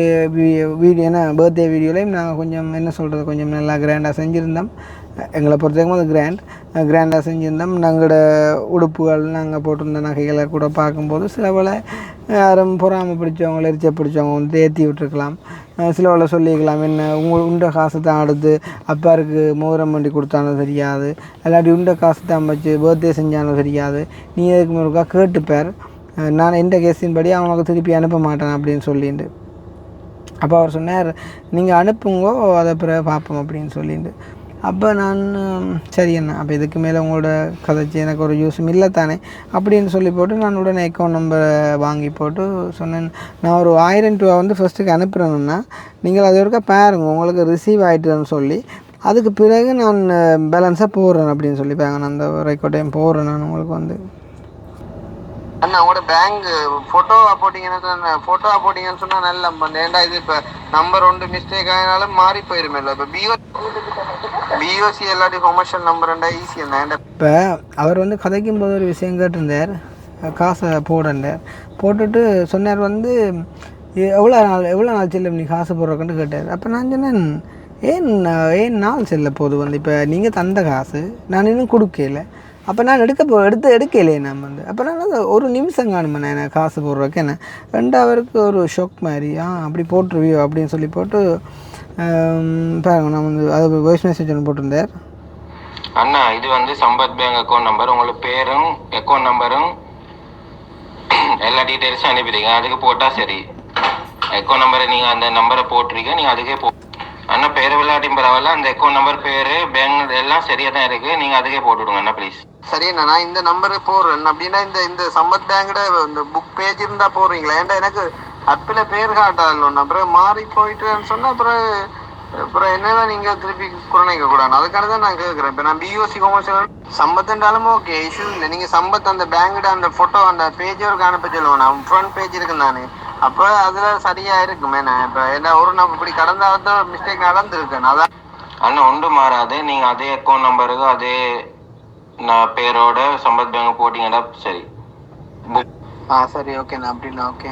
வீடியோ என்ன பர்த்டே வீடியோலையும் நாங்கள் கொஞ்சம் என்ன சொல்கிறது கொஞ்சம் நல்லா கிராண்டாக செஞ்சுருந்தோம். எங்களை பொறுத்தவரைக்கும் அது கிராண்டாக செஞ்சுருந்தோம். நாங்களோட உடுப்புகள் நாங்கள் போட்டிருந்த நகைகளை கூட பார்க்கும்போது சில வேளை யாரும் பொறாமல் பிடிச்சவங்க எரிச்ச பிடிச்சவங்க வந்து ஏற்றி விட்டுருக்கலாம். சில வேளை சொல்லிக்கலாம், என்ன உண்ட காசு தான் அடுத்து அப்பாருக்கு மோதிரம் வண்டி கொடுத்தாலும் தெரியாது, இல்லாட்டி உண்ட காசு தான் வச்சு பர்த்டே செஞ்சாலும் தெரியாது, நீ எதுக்கு முருக்கா கேட்டுப்பார், நான் எந்த கேஸின் படி அவனுக்கு திருப்பி அனுப்ப மாட்டேன் அப்படின்னு சொல்லிட்டு. அப்போ அவர் சொன்னார், நீங்கள் அனுப்புங்கோ அதை பிறகு பார்ப்போம் அப்படின்னு சொல்லிட்டு. அப்போ நான் சரி என்ன அப்போ இதுக்கு மேலே உங்களோட கதைச்சி எனக்கு ஒரு யூஸும் இல்லை தானே அப்படின்னு சொல்லி போட்டு நான் உடனே அக்கௌண்ட் நம்பரை வாங்கி போட்டு சொன்னேன், நான் ஒரு 1000 ரூபா வந்து ஃபஸ்ட்டுக்கு அனுப்புகிறேன்னா நீங்கள் அது வரைக்கும் பாருங்க உங்களுக்கு ரிசீவ் ஆகிட்டுன்னு சொல்லி அதுக்கு பிறகு நான் பேலன்ஸாக போடுறேன் அப்படின்னு சொல்லி நான் அந்த ரெக்கார்டையும் போடுறேன் நான் உங்களுக்கு வந்து. அண்ணா உங்களோட பேங்க் ஃபோட்டோவாக போட்டிங்கன்னு சொன்னால் நல்ல ஏன்டா இது இப்போ நம்பர் ஒன்று மிஸ்டேக் ஆகினாலும் மாறி போயிருமே இல்லை. இப்போ பிஓசி எல்லாத்தையும் கொமர்ஷியல் நம்பர்ண்டா ஈஸி என்ன. இப்போ அவர் வந்து கதைக்கும் போது ஒரு விஷயம் கேட்டிருந்தார், காசை போட்டுட்டு சொன்னார் வந்து எவ்வளோ நாள் செல்லும் நீ காசு போடுறக்குன்னு கேட்டார். அப்போ நான் சொன்னேன், ஏன் நாள் செல்ல போது வந்து இப்போ நீங்கள் தந்த காசு நான் இன்னும் கொடுக்கல, அப்போ நான் எடுக்கலையே நான் வந்து. அப்போ நான் ஒரு நிமிஷம் காணுமே நான் காசு போடுறதுக்கு என்ன 2 ஹவருக்கு ஒரு ஷாக் மாதிரி அப்படி போட்டுருவியோ அப்படின்னு சொல்லி போட்டு பாருங்க நான் வந்து அது வாய்ஸ் மெசேஜ் ஒன்று போட்டிருந்தார். அண்ணா இது வந்து சம்பத் பேங்க் அக்கௌண்ட் நம்பர், உங்களுக்கு பேரும் அக்கௌண்ட் நம்பரும் எல்லா டீட்டெயில்ஸும் அனுப்பிடுங்க, அதுக்கு போட்டால் சரி. அக்கௌண்ட் நம்பரை நீங்கள் அந்த நம்பரை போட்டுருங்க, நீங்கள் அதுக்கே அண்ணா பேர் விளையாட்டின் பரவாயில்ல, அந்த அக்கௌண்ட் நம்பர் பேர் பேங்க் எல்லாம் சரியாக தான் இருக்குது, நீங்கள் அதுக்கே போட்டுவிடுங்க அண்ணா ப்ளீஸ். சரி அண்ணா நான் இந்த நம்பரு போடுறேன் அப்படின்னா இந்த சம்பத் பேங்கோட இந்த புக் பேஜ் இருந்தால் போடுறீங்களா? ஏன்டா எனக்கு அப்பில் பேர் காட்டாது, அப்புறம் மாறி போயிட்டுன்னு சொன்னால் அப்புறம் என்னதான் நீங்கள் திருப்பி குறைக்க கூடாது. அதுக்காக தான் நான் கேட்குறேன். இப்போ நான் பிஓசி கொமர்ஷியல் சம்பத்துன்றாலும் ஓகே இஷ்யூ இல்லை. நீங்கள் சம்பத் அந்த பேங்கோட அந்த ஃபோட்டோ அந்த பேஜ் ஒரு அனுப்ப சொல்லுவேன், நான் ஃப்ரண்ட் பேஜ் இருக்குன்னு நான் அப்போ அதில் சரியாக இருக்குமே. நான் இப்போ என்ன நம்ம இப்படி கடந்த மிஸ்டேக் நடந்துருக்கேன். அதான் அண்ணா ஒன்றும் மாறாது, நீங்கள் அதே அக்கௌண்ட் நம்பருக்கு அதே பேரோட சம்பத் பேங்க் போட்டிங்கன்னா சரி. சரி ஓகேண்ணா அப்படின்னா ஓகே.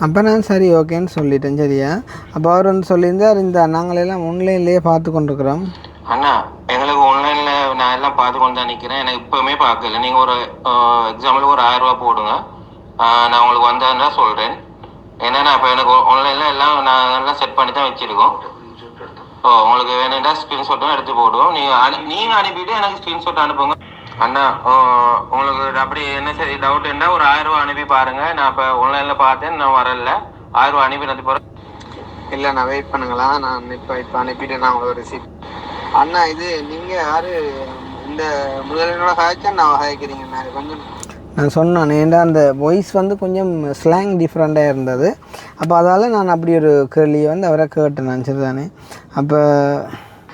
அப்போ நான் சரி ஓகேன்னு சொல்லிட்டேன். சரியா? அப்போ அவர் வந்து சொல்லியிருந்தார், இந்த நாங்களெல்லாம் ஆன்லைன்லேயே பார்த்து கொண்டிருக்கிறோம். அண்ணா எங்களுக்கு ஆன்லைனில் நான் எல்லாம் பார்த்து கொண்டு தான் நிற்கிறேன், எனக்கு இப்போவுமே பார்க்கல. நீங்கள் ஒரு எக்ஸாம்பிளுக்கு ஒரு 1000 ரூபா போடுங்க, நான் உங்களுக்கு வந்ததுன்னா சொல்கிறேன். ஏன்னா இப்போ எனக்கு ஆன்லைனில் எல்லாம் நாங்கள் செட் பண்ணி தான் வச்சுருக்கோம். உங்களுக்கு வேணும்டா ஸ்க்ரீன்ஷாட்டும் எடுத்து போடுவோம், நீங்கள் அனுப்பிட்டு எனக்கு ஸ்க்ரீன்ஷாட் அனுப்புங்க. அண்ணா உங்களுக்கு அப்படி என்ன சரி டவுட் இருந்தால் ஒரு 1000 ரூபா அனுப்பி பாருங்கள். நான் இப்போ ஆன்லைனில் பார்த்தேன், நான் வரல, 1000 ரூபா அனுப்பி நான் போகிறேன். இல்லை நான் வெயிட் பண்ணுங்களா, நான் இப்போ அனுப்பிட்டு நான் உங்களுக்கு ரிசீவ். அண்ணா இது நீங்கள் யார் இந்த முதலினோட ஹாய்ச்சா நான் ஹாய்க்கிறீங்கண்ணா கொஞ்சம் நான் சொன்னேன். ஏன்டா அந்த வாய்ஸ் வந்து கொஞ்சம் ஸ்லாங் டிஃப்ரெண்ட்டாக இருந்தது. அப்போ அதால் நான் அப்படி ஒரு கேள்வியை வந்து அவரை கேட்டேன் நான். சரி தானே? அப்போ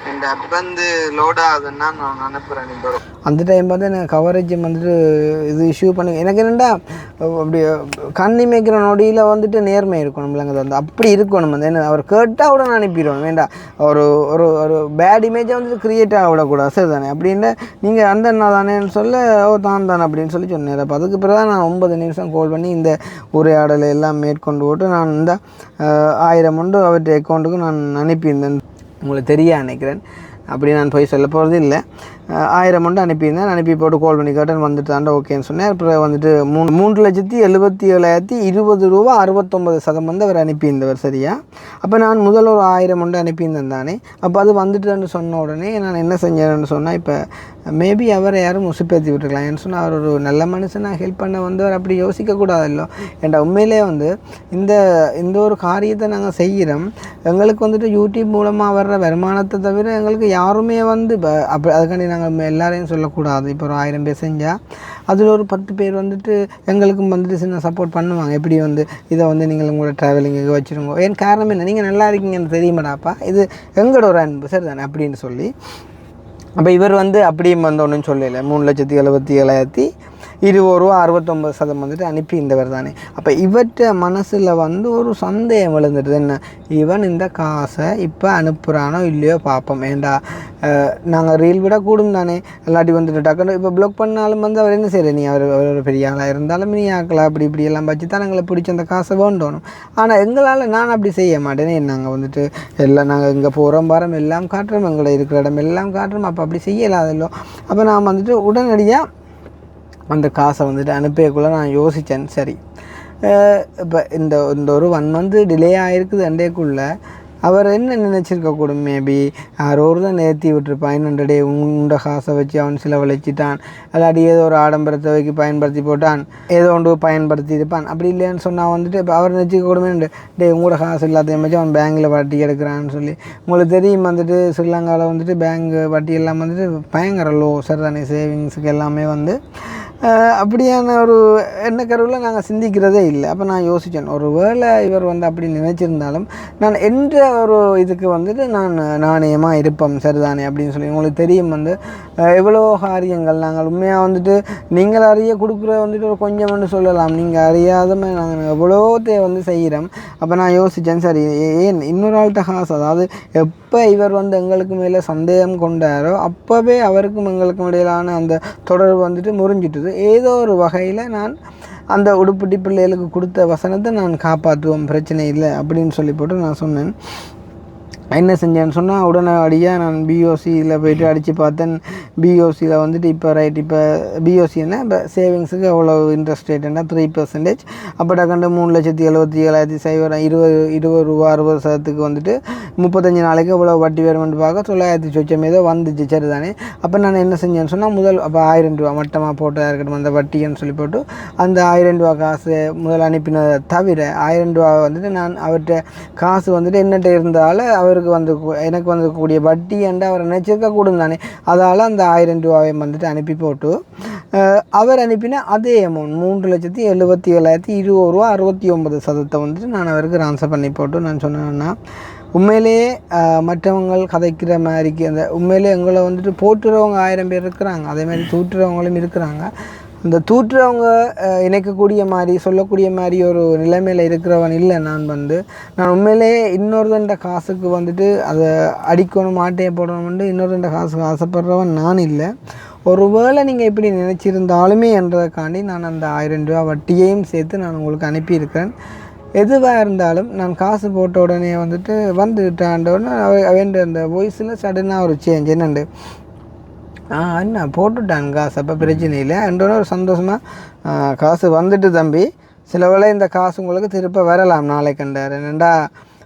இந்த ஆப் வந்து லோட் ஆகுதுன்னா நான் அனுப்புகிறேன். இப்போ அந்த டைம் வந்து எனக்கு கவரேஜ் வந்துட்டு இது இஷ்யூ பண்ணி எனக்கு என்னென்னா அப்படி கண்ணி மேய்க்கிற நொடியில் வந்துட்டு நேர்மை இருக்கணும் இல்லைங்க, வந்து அப்படி இருக்கணும். வந்து என்ன அவர் கேட்டால் கூட நான் அனுப்பிடுவேன், வேண்டாம் ஒரு ஒரு ஒரு பேட் இமேஜை வந்துட்டு க்ரியேட் ஆக விடக்கூடாது. சரி தானே? அப்படின்ட்டு நீங்கள் அந்த அண்ணா தானேன்னு சொல்ல தான் அப்படின்னு சொல்லி சொன்னேன். அப்போ அதுக்கு பிறகு தான் நான் 9 நிமிஷம் கால் பண்ணி இந்த உரையாடலை எல்லாம் மேற்கொண்டு போட்டு நான் இந்த 1000 உண்டு அவற்றை அக்கௌண்ட்டுக்கு நான் அனுப்பியிருந்தேன். உங்களுக்கு தெரிய நினைக்கிறேன், அப்படி நான் போய் சொல்ல போகிறது இல்லை. 1000 மட்டும் அனுப்பியிருந்தேன். அனுப்பி போட்டு கால் பண்ணி கேட்டேன், வந்துட்டு தாண்டா ஓகேன்னு சொன்னேன். அப்புறம் வந்துட்டு 3,77,020 ரூபா 69% வந்து அவர் அனுப்பியிருந்தவர். சரியா? அப்போ நான் முதல்ல ஒரு 1000 மட்டும் அனுப்பியிருந்தேன் தானே. அப்போ அது வந்துட்டுன்னு சொன்ன உடனே நான் என்ன செஞ்சேன்னு சொன்னால், இப்போ மேபி அவரை யாரும் முசுப்பேற்றி விட்டுருக்கலாம். ஏன்னு சொன்னால் அவர் ஒரு நல்ல மனுஷனாக ஹெல்ப் பண்ண வந்தவர், அப்படி யோசிக்கக்கூடாதல்லோ. ஏன்டா உண்மையிலே வந்து இந்த ஒரு காரியத்தை நாங்கள் செய்கிறோம், எங்களுக்கு வந்துட்டு யூடியூப் மூலமாக வர்ற வருமானத்தை தவிர எங்களுக்கு யாருமே வந்து அப்போ அதுக்காண்டி நாங்கள் எல்லாரையும் சொல்லக்கூடாது. இப்போ ஒரு 1000 பேர் செஞ்சால் அதில் ஒரு 10 பேர் வந்துட்டு எங்களுக்கும் வந்துட்டு சின்ன சப்போர்ட் பண்ணுவாங்க. எப்படி வந்து இதை வந்து நீங்கள் உங்களோட ட்ராவலிங்குக்கு வச்சுருங்க, ஏன் காரணம் என்ன, நீங்கள் நல்லா இருக்கீங்கன்னு தெரியுமாடாப்பா, இது எங்களோட ஒரு அன்பு சரி தானே அப்படின்னு சொல்லி. அப்போ இவர் வந்து அப்படியும் வந்து ஒன்றும் சொல்லலை. 3,77,020 ரூபா 69% வந்துட்டு அனுப்பி இந்தவர் தானே. அப்போ இவற்ற மனசில் வந்து ஒரு சந்தேகம் விழுந்துடுது. என்ன, இவன் இந்த காசை இப்போ அனுப்புகிறானோ இல்லையோ பார்ப்போம். ஏண்டா நாங்கள் ரீல் விட கூடும் தானே, இல்லாட்டி வந்துட்டு டக்குன்னு இப்போ ப்ளாக் பண்ணாலும் வந்து அவர் என்ன செய்யற, நீ அவர் ஒரு பெரிய ஆளாக இருந்தாலும் நீ ஆக்கலாம் அப்படி இப்படி எல்லாம் வச்சு தான் எங்களை பிடிச்ச அந்த காசை வேண்டணும். ஆனால் எங்களால் நான் அப்படி செய்ய மாட்டேனே. நாங்கள் வந்துட்டு எல்லாம் நாங்கள் இங்கே போகிறோம் வரோம் எல்லாம் காட்டுறோம், எங்களை இருக்கிற இடம் எல்லாம் காட்டுறோம். அப்போ அப்படி செய்யலாதല്ലോ. அப்போ நான் வந்துட்டு உடனடியாக அந்த காசை வந்துட்டு அனுப்பியக்குள்ளே நான் யோசித்தேன். சரி, இப்போ இந்த ஒரு 1 month டிலே ஆகிருக்குது அண்டேக்குள்ளே அவர் என்ன நினச்சிருக்கக்கூடும், மேபி யாரோ தான் நேர்த்தி விட்டுருப்பான். 500 டே உண்ட காசை வச்சு அவன் செலவழிச்சிட்டான், இல்லாட்டி ஏதோ ஒரு ஆடம்பரத்தை வைக்க பயன்படுத்தி போட்டான், ஏதோ ஒன்று பயன்படுத்தி இருப்பான். அப்படி இல்லைன்னு சொன்னால் வந்துட்டு இப்போ அவர் நினச்சிக்கக்கூடுமே, டே உங்களோட காசு எல்லாத்தையும் வச்சு அவன் பேங்கில் வட்டி எடுக்கிறான்னு சொல்லி. உங்களுக்கு தெரியும் வந்துட்டு ஸ்ரீலங்காவில் வந்துட்டு பேங்க் வட்டி எல்லாம் வந்துட்டு பயங்கர லோ சார் தானே, சேவிங்ஸுக்கு எல்லாமே வந்து அப்படியான ஒரு எண்ணக்கருவில் நாங்கள் சிந்திக்கிறதே இல்லை. அப்போ நான் யோசித்தேன், ஒரு வேளை இவர் வந்து அப்படி நினச்சிருந்தாலும் நான் என்ற ஒரு இதுக்கு வந்துட்டு நான் நாணயமாக இருப்போம் சரிதானே அப்படின்னு சொல்லி. உங்களுக்கு தெரியும் வந்து எவ்வளோ காரியங்கள் நாங்கள் உண்மையாக வந்துட்டு நீங்கள் அறிய கொடுக்குற வந்துட்டு ஒரு கொஞ்சம்னு சொல்லலாம், நீங்கள் அறியாத நாங்கள் எவ்வளோத்தை வந்து செய்கிறோம். அப்போ நான் யோசித்தேன், சரி ஏன் இன்னொரு ஆள்கிட்ட காசு, அதாவது எப்போ இவர் வந்து எங்களுக்கு மேலே சந்தேகம் கொண்டாரோ அப்போவே அவருக்கும் எங்களுக்கும் இடையிலான அந்த தொடர்பு வந்துட்டு முறிஞ்சிட்டுது. ஏதோ ஒரு வகையில் நான் அந்த உடுப்புட்டி பிள்ளைகளுக்கு கொடுத்த வசனத்தை நான் காப்பாற்றுவோம், பிரச்சனை இல்லை அப்படின்னு சொல்லி போட்டு நான் சொன்னேன். என்ன செஞ்சேன்னு சொன்னால் உடனடியாக நான் பிஓசியில் போய்ட்டு அடித்து பார்த்தேன். பிஓசியில் வந்துட்டு இப்போ ரைட், இப்போ பிஓசின்னா இப்போ சேவிங்ஸுக்கு அவ்வளோ இன்ட்ரெஸ்ட் ரேட்டுன்னா 3%. அப்போ டக்கண்டு 3,77,000 ரூபா 60% வந்துட்டு 35 நாளைக்கு அவ்வளோ வட்டி வருமென்று பார்க்க 900 சொச்சம் ஏதோ வந்துச்சு சரிதானே. அப்போ நான் என்ன செஞ்சேன்னு சொன்னால் முதல் அப்போ 1000 ரூபா மட்டமாக போட்டதாக இருக்கட்டும் அந்த வட்டின்னு சொல்லி போட்டு அந்த 1000 ரூபா காசு முதல் அனுப்பினதை தவிர 1000 ரூபா வந்துட்டு நான் அவர்கிட்ட காசு வந்துட்டு என்னட்ட இருந்தாலும் அவருக்கு வந்து எனக்கு வந்துக்கூடிய வட்டி என்று அவர் நினச்சிருக்க கூடும் தானே. அதால் அந்த 1000 ரூபாவை வந்துட்டு அனுப்பி போட்டு அவர் அனுப்பின அதே அமௌண்ட் 3,77,020 ரூபா 69% வந்துட்டு நான் அவருக்கு ட்ரான்ஸ்ஃபர் பண்ணி போட்டு நான் சொன்னேன்னா, உண்மையிலேயே மற்றவங்க கதைக்கிற மாதிரிக்கு அந்த உண்மையிலே எங்களை வந்துட்டு போட்டுறவங்க 1000 பேர் இருக்கிறாங்க, அதே மாதிரி தூட்டுறவங்களும் இருக்கிறாங்க. அந்த தூட்டுறவங்க இணைக்கக்கூடிய மாதிரி சொல்லக்கூடிய மாதிரி ஒரு நிலைமையில் இருக்கிறவன் இல்லை. நான் உண்மையிலேயே இன்னொருத்தண்ட காசுக்கு வந்துட்டு அதை அடிக்கணும் மாட்டையை போடணும்னு இன்னொருத்தண்ட காசுக்கு ஆசைப்படுறவன் நான் இல்லை. ஒருவேளை நீங்கள் இப்படி நினச்சிருந்தாலுமே என்றதுக்காண்டி நான் அந்த 1000 ரூபா வட்டியையும் சேர்த்து நான் உங்களுக்கு அனுப்பியிருக்கிறேன். எதுவாக இருந்தாலும் நான் காசு போட்ட உடனே வந்துட்டு வந்துட்டாண்டோன்னு அவன் அந்த வாய்ஸில் சடனாக ஒரு சேஞ்ச் என்னண்டு, அண்ணா போட்டுட்டான் காசு அப்போ பிரச்சனை இல்லை என்றோன்னு ஒரு சந்தோஷமாக காசு வந்துட்டு தம்பி சில வேளை இந்த காசு உங்களுக்கு திருப்ப வரலாம் நாளைக்கண்டார். என்னண்டா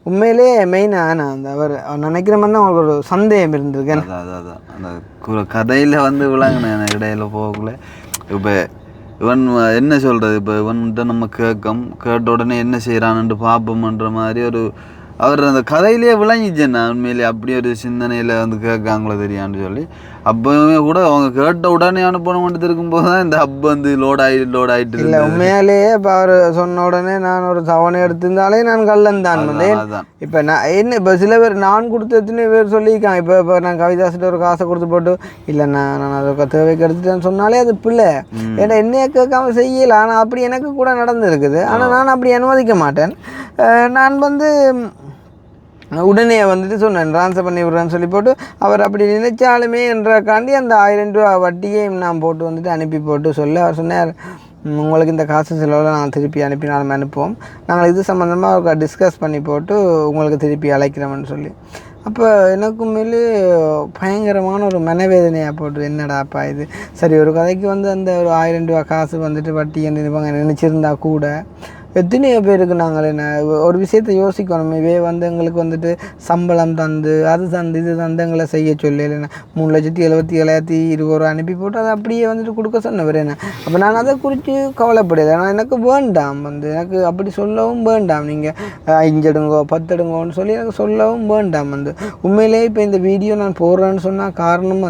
உண்மையிலே மெயினாக நான் அந்த அவர் நினைக்கிற மாதிரி தான் உங்களுக்கு ஒரு சந்தேகம் இருந்திருக்கேன். அதான் அந்த கதையில் வந்து விளங்கினேன் இடையில போகக்குள்ள. இப்போ இவன் என்ன சொல்கிறது, இப்போ இவன்கிட்ட நம்ம கேட்ட உடனே என்ன செய்கிறான்னு பார்ப்போம்ன்ற மாதிரி ஒரு அவர் அந்த கதையிலேயே விளங்கிச்சேன் நான் உண்மையிலே. அப்படி ஒரு சிந்தனையில் வந்து கேட்காங்களோ தெரியான்னு சொல்லி அப்போவுமே கூட அவங்க கேட்ட உடனே அனுப்பணும் இருக்கும்போது தான் இந்த ஹப் வந்து லோட் ஆகிட்டு இல்லை. உண்மையாலேயே இப்போ அவர் சொன்ன உடனே நான் ஒரு தவணை எடுத்திருந்தாலே நான் கள்ளன் தான் பண்ணேன். இப்போ நான் என்ன இப்போ சில பேர் நான் கொடுத்ததுன்னு பேர் சொல்லியிருக்காங்க. இப்போ நான் கவிதாசிட்ட ஒரு காசை கொடுத்து போட்டு இல்லைண்ணா நான் அதை தேவைக்கு எடுத்துட்டேன்னு சொன்னாலே அது பிள்ளை. ஏன்னா என்னைய கேட்காம செய்யலை. ஆனால் அப்படி எனக்கு கூட நடந்துருக்குது. ஆனால் நான் அப்படி அனுமதிக்க மாட்டேன். நான் உடனே வந்துட்டு சொன்னேன் ட்ரான்ஸ்ஃபர் பண்ணி விட்றேன்னு சொல்லி போட்டு அவர் அப்படி நினைச்சாலுமே என்றக்காண்டி அந்த 1000 ரூபா வட்டியையும் நான் போட்டு வந்துட்டு அனுப்பி போட்டு சொல்ல அவர் சொன்னார், உங்களுக்கு இந்த காசு செலவில் நாங்கள் திருப்பி அனுப்பினாலும் அனுப்புவோம், நாங்கள் இது சம்மந்தமாக டிஸ்கஸ் பண்ணி போட்டு உங்களுக்கு திருப்பி அழைக்கிறோம்னு சொல்லி. அப்போ எனக்கும் மேலே பயங்கரமான ஒரு மனவேதனையாக போட்டு என்னடாப்பா இது. சரி ஒரு கதைக்கு வந்து அந்த ஒரு 1000 ரூபா காசு வந்துட்டு வட்டி என்று நினச்சிருந்தா கூட எத்தனையோ பேருக்கு நாங்கள் என்ன ஒரு விஷயத்தை யோசிக்கணும். இவே வந்து எங்களுக்கு வந்துட்டு சம்பளம் தந்து அது தந்து இது தந்து எங்களை செய்ய சொல்லி இல்லைன்னா 3,77,020 ரூபா அனுப்பி போட்டு அதை அப்படியே வந்துட்டு கொடுக்க சொன்னவர் என்ன. அப்போ நான் அதை குறித்து கவலைப்படையலை. ஆனால் எனக்கு வேண்டாம் எனக்கு அப்படி சொல்லவும் வேண்டாம். நீங்கள் 5 எடுங்கோ 10 எடுங்கோன்னு சொல்லி எனக்கு சொல்லவும் வேண்டாம். உண்மையிலேயே இப்போ இந்த வீடியோ நான் போடுறேன்னு சொன்னால் காரணம்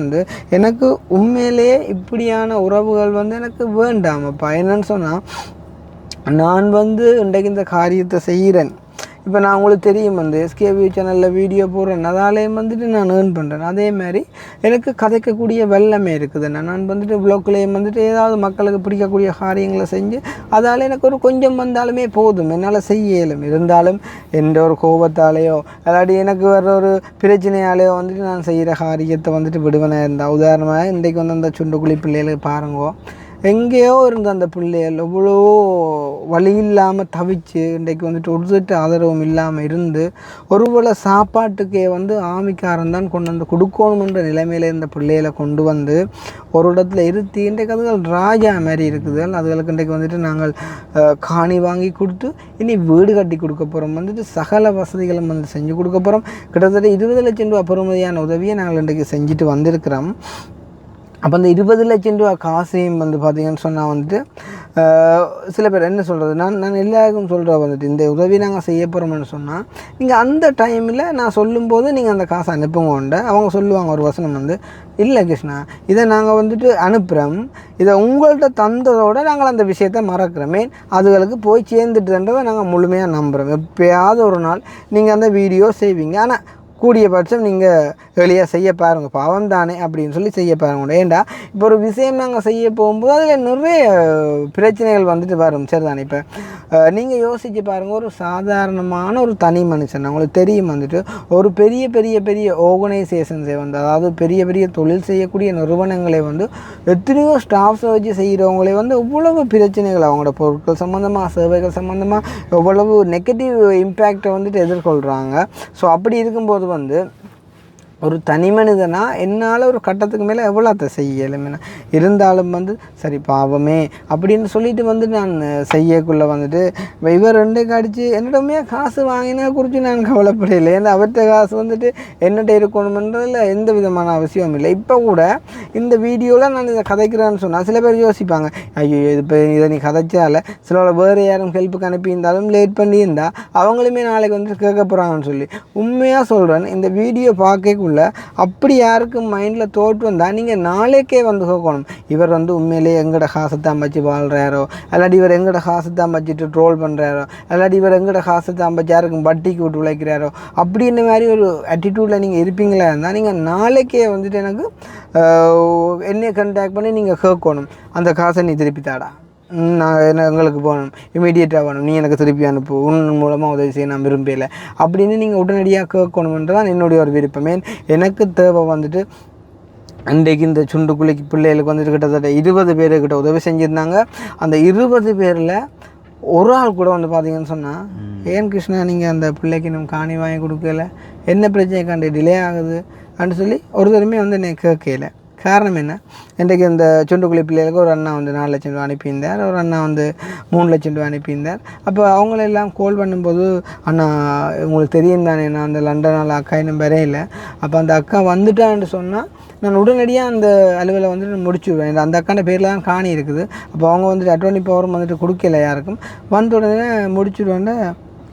எனக்கு உண்மையிலேயே இப்படியான உறவுகள் எனக்கு வேண்டாம். அப்போ என்னன்னு சொன்னால் நான் இன்றைக்கு இந்த காரியத்தை செய்கிறேன். இப்போ நான் உங்களுக்கு தெரியும் வந்து SKV சேனலில் வீடியோ போடுறேன், அதாலேயும் வந்துட்டு நான் ஏர்ன் பண்ணுறேன். அதே மாதிரி எனக்கு கதைக்கக்கூடிய வெள்ளமே இருக்குது. நான் வந்துட்டு வ்ளாக்லேயும் வந்துட்டு ஏதாவது மக்களுக்கு பிடிக்கக்கூடிய காரியங்களை செஞ்சு அதால் எனக்கு ஒரு கொஞ்சம் வந்தாலுமே போதும், என்னால் செய்ய இயலும். இருந்தாலும் எந்த ஒரு கோபத்தாலேயோ அல்லாட்டி எனக்கு வர்ற ஒரு பிரச்சனையாலேயோ வந்துட்டு நான் செய்கிற காரியத்தை வந்துட்டு விடுவனாக இருந்தால், உதாரணமாக இன்றைக்கு வந்து அந்த சுண்டுக்குழி பிள்ளைகளுக்கு பாருங்கோ, எங்கேயோ இருந்த அந்த பிள்ளைகள் எவ்வளோ வழி இல்லாமல் தவிச்சு இன்றைக்கு வந்துட்டு ஒரு செட்டு ஆதரவும் இல்லாமல் இருந்து ஒருவேளை சாப்பாட்டுக்கே வந்து ஆமிக்காரன் தான் கொண்டு வந்து கொடுக்கணுன்ற நிலைமையில் இருந்த பிள்ளைகளை கொண்டு வந்து ஒரு இடத்துல இருத்தி இன்றைக்கு அதுகள் ராஜா மாதிரி இருக்குது. அதுகளுக்கு இன்றைக்கு வந்துட்டு நாங்கள் காணி வாங்கி கொடுத்து இனி வீடு கட்டி கொடுக்க போகிறோம், வந்துட்டு சகல வசதிகளும் வந்து செஞ்சு கொடுக்க போகிறோம். கிட்டத்தட்ட 20 லட்சம் ரூபா பெறுமதியான உதவியை நாங்கள் இன்றைக்கு செஞ்சுட்டு வந்திருக்கிறோம். அப்போ அந்த 20 லட்சம் ரூபா காசையும் வந்து பார்த்திங்கன்னு சொன்னால் வந்துட்டு சில பேர் என்ன சொல்கிறது, நான் எல்லாருக்கும் சொல்கிறேன் வந்துட்டு இந்த உதவி நாங்கள் செய்ய போகிறோம்னு சொன்னால் நீங்கள் அந்த டைமில் நான் சொல்லும்போது நீங்கள் அந்த காசை அனுப்புங்கோண்ட அவங்க சொல்லுவாங்க ஒரு வசனம் வந்து, இல்லை கிருஷ்ணா இதை நாங்கள் வந்துட்டு அனுப்புகிறோம், இதை உங்கள்கிட்ட தந்ததோடு நாங்கள் அந்த விஷயத்தை மறக்கிறோம், மீன் அதுகளுக்கு போய் சேர்ந்துட்டுன்றதை நாங்கள் முழுமையாக நம்புகிறோம். எப்போயாவது ஒரு நாள் நீங்கள் அந்த வீடியோ செய்வீங்க, ஆனால் கூடிய பட்சம் நீங்கள் எளியாக செய்ய பாருங்கள், பாவம் தானே அப்படின்னு சொல்லி செய்ய பாருங்க. ஏண்டா இப்போ ஒரு விஷயம் நாங்கள் செய்ய போகும்போது அதில் நிறைய பிரச்சனைகள் வந்துட்டு வரும், சரிதானே? இப்போ நீங்கள் யோசித்து பாருங்கள், ஒரு சாதாரணமான ஒரு தனி மனுஷன் உங்களுக்கு தெரியும் வந்துட்டு ஒரு பெரிய பெரிய பெரிய ஆர்கனைசேஷன்ஸை வந்து, அதாவது பெரிய பெரிய தொழில் செய்யக்கூடிய நிறுவனங்களை வந்து எத்தனையோ ஸ்டாஃப்ஸை வச்சு செய்கிறவங்களே வந்து எவ்வளவு பிரச்சனைகள் அவங்களோட பொருட்கள் சம்மந்தமாக சேவைகள் சம்மந்தமாக எவ்வளவு நெகட்டிவ் இம்பேக்டை வந்துட்டு எதிர்கொள்கிறாங்க. ஸோ அப்படி இருக்கும்போது வந்து ஒரு தனி மனிதனாக என்னால் ஒரு கட்டத்துக்கு மேலே எவ்வளோத்த செய்யலுமே, இருந்தாலும் வந்து சரி பாவமே அப்படின்னு சொல்லிட்டு வந்து நான் செய்யக்குள்ளே வந்துட்டு இவர் ரெண்டே கடிச்சு என்னிடமே காசு வாங்கினா குறித்து நான் கவலைப்படையில்லை. ஏன்னா அவர்கிட்ட காசு வந்துட்டு என்னட்ட இருக்கணுமென்றதில் எந்த விதமான அவசியமும் இல்லை. இப்போ கூட இந்த வீடியோவில் நான் இதை கதைக்கிறேன்னு சொன்னால் சில பேர் யோசிப்பாங்க, ஐயோ இப்போ இதை நீ கதைச்சால சில வேறு யாரும் ஹெல்ப்புக்கு அனுப்பியிருந்தாலும் லேட் பண்ணியிருந்தால் அவங்களுமே நாளைக்கு வந்துட்டு கேட்க போகிறாங்கன்னு சொல்லி உண்மையாக சொல்கிறேன். இந்த வீடியோ பார்க்க அப்படி யாருக்கும் மைண்டில் தோற்று வந்தால் நீங்கள் நாளைக்கே வந்து கேட்கணும், இவர் வந்து உண்மையிலேயே எங்கட காசைத்தான் வச்சு வாழ்கிறாரோ, அல்லாட்டி இவர் எங்கட காசைத்தான் வச்சுட்டு ட்ரோல் பண்ணுறாரோ, அல்லாட்டி இவர் எங்கட காசைத்தான் வச்சு யாருக்கும் வட்டிக்கு விட்டு உழைக்கிறாரோ அப்படின்ற மாதிரி ஒரு ஆட்டிடியூடில் நீங்கள் இருப்பீங்களா இருந்தால் நீங்கள் நாளைக்கே வந்துட்டு எனக்கு என்னை கண்டாக்ட் பண்ணி நீங்கள் கேட்கணும், அந்த காசை நீ திருப்பி தாடா, நான் எங்களுக்கு போகணும், இமீடியட்டாக வேணும், நீ எனக்கு திருப்பி அனுப்பு, உன் மூலமாக உதவி செய்ய நான் விரும்பலை அப்படின்னு நீங்கள் உடனடியாக கேட்கணுன்றதான் என்னுடைய ஒரு விருப்பமே. எனக்கு தேவை வந்துட்டு அன்றைக்கு இந்த சுண்டுக்குழிக்கு பிள்ளைகளுக்கு வந்துட்டு கிட்டத்தட்ட 20 பேருக்கிட்ட உதவி செஞ்சுருந்தாங்க. அந்த 20 பேரில் ஒரு ஆள் கூட வந்து பார்த்தீங்கன்னு சொன்னால், ஏன் கிருஷ்ணா நீங்கள் அந்த பிள்ளைக்கு நம்ம காணி வாங்கி கொடுக்கல, என்ன பிரச்சனைக்காண்டி டிலே ஆகுது அப்படின்னு சொல்லி ஒரு தடவை வந்து என்னை கேட்கல. காரணம் என்ன, இன்றைக்கு இந்த சுண்டுக்குழி பிள்ளைகளுக்கு ஒரு அண்ணா வந்து 4 லட்சம் ரூபா அனுப்பியிருந்தார், ஒரு அண்ணா வந்து 3 லட்சம் ரூபா அனுப்பியிருந்தார். அப்போ அவங்களெல்லாம் கால் பண்ணும்போது, அண்ணா உங்களுக்கு தெரியும் தானே நான் அந்த லண்டனால் அக்கா இன்னும் வரையில, அப்போ அந்த அக்கா வந்துட்டான்னு சொன்னால் நான் உடனடியாக அந்த அலுவலை வந்துட்டு முடிச்சுடுவேன். அந்த அக்காண்ட பேரில் தான் காணி இருக்குது. அப்போ அவங்க வந்துட்டு அட்வான்ஸ் பவரும் வந்துட்டு கொடுக்கல யாருக்கும், வந்த உடனே முடிச்சுடுவேன்டா.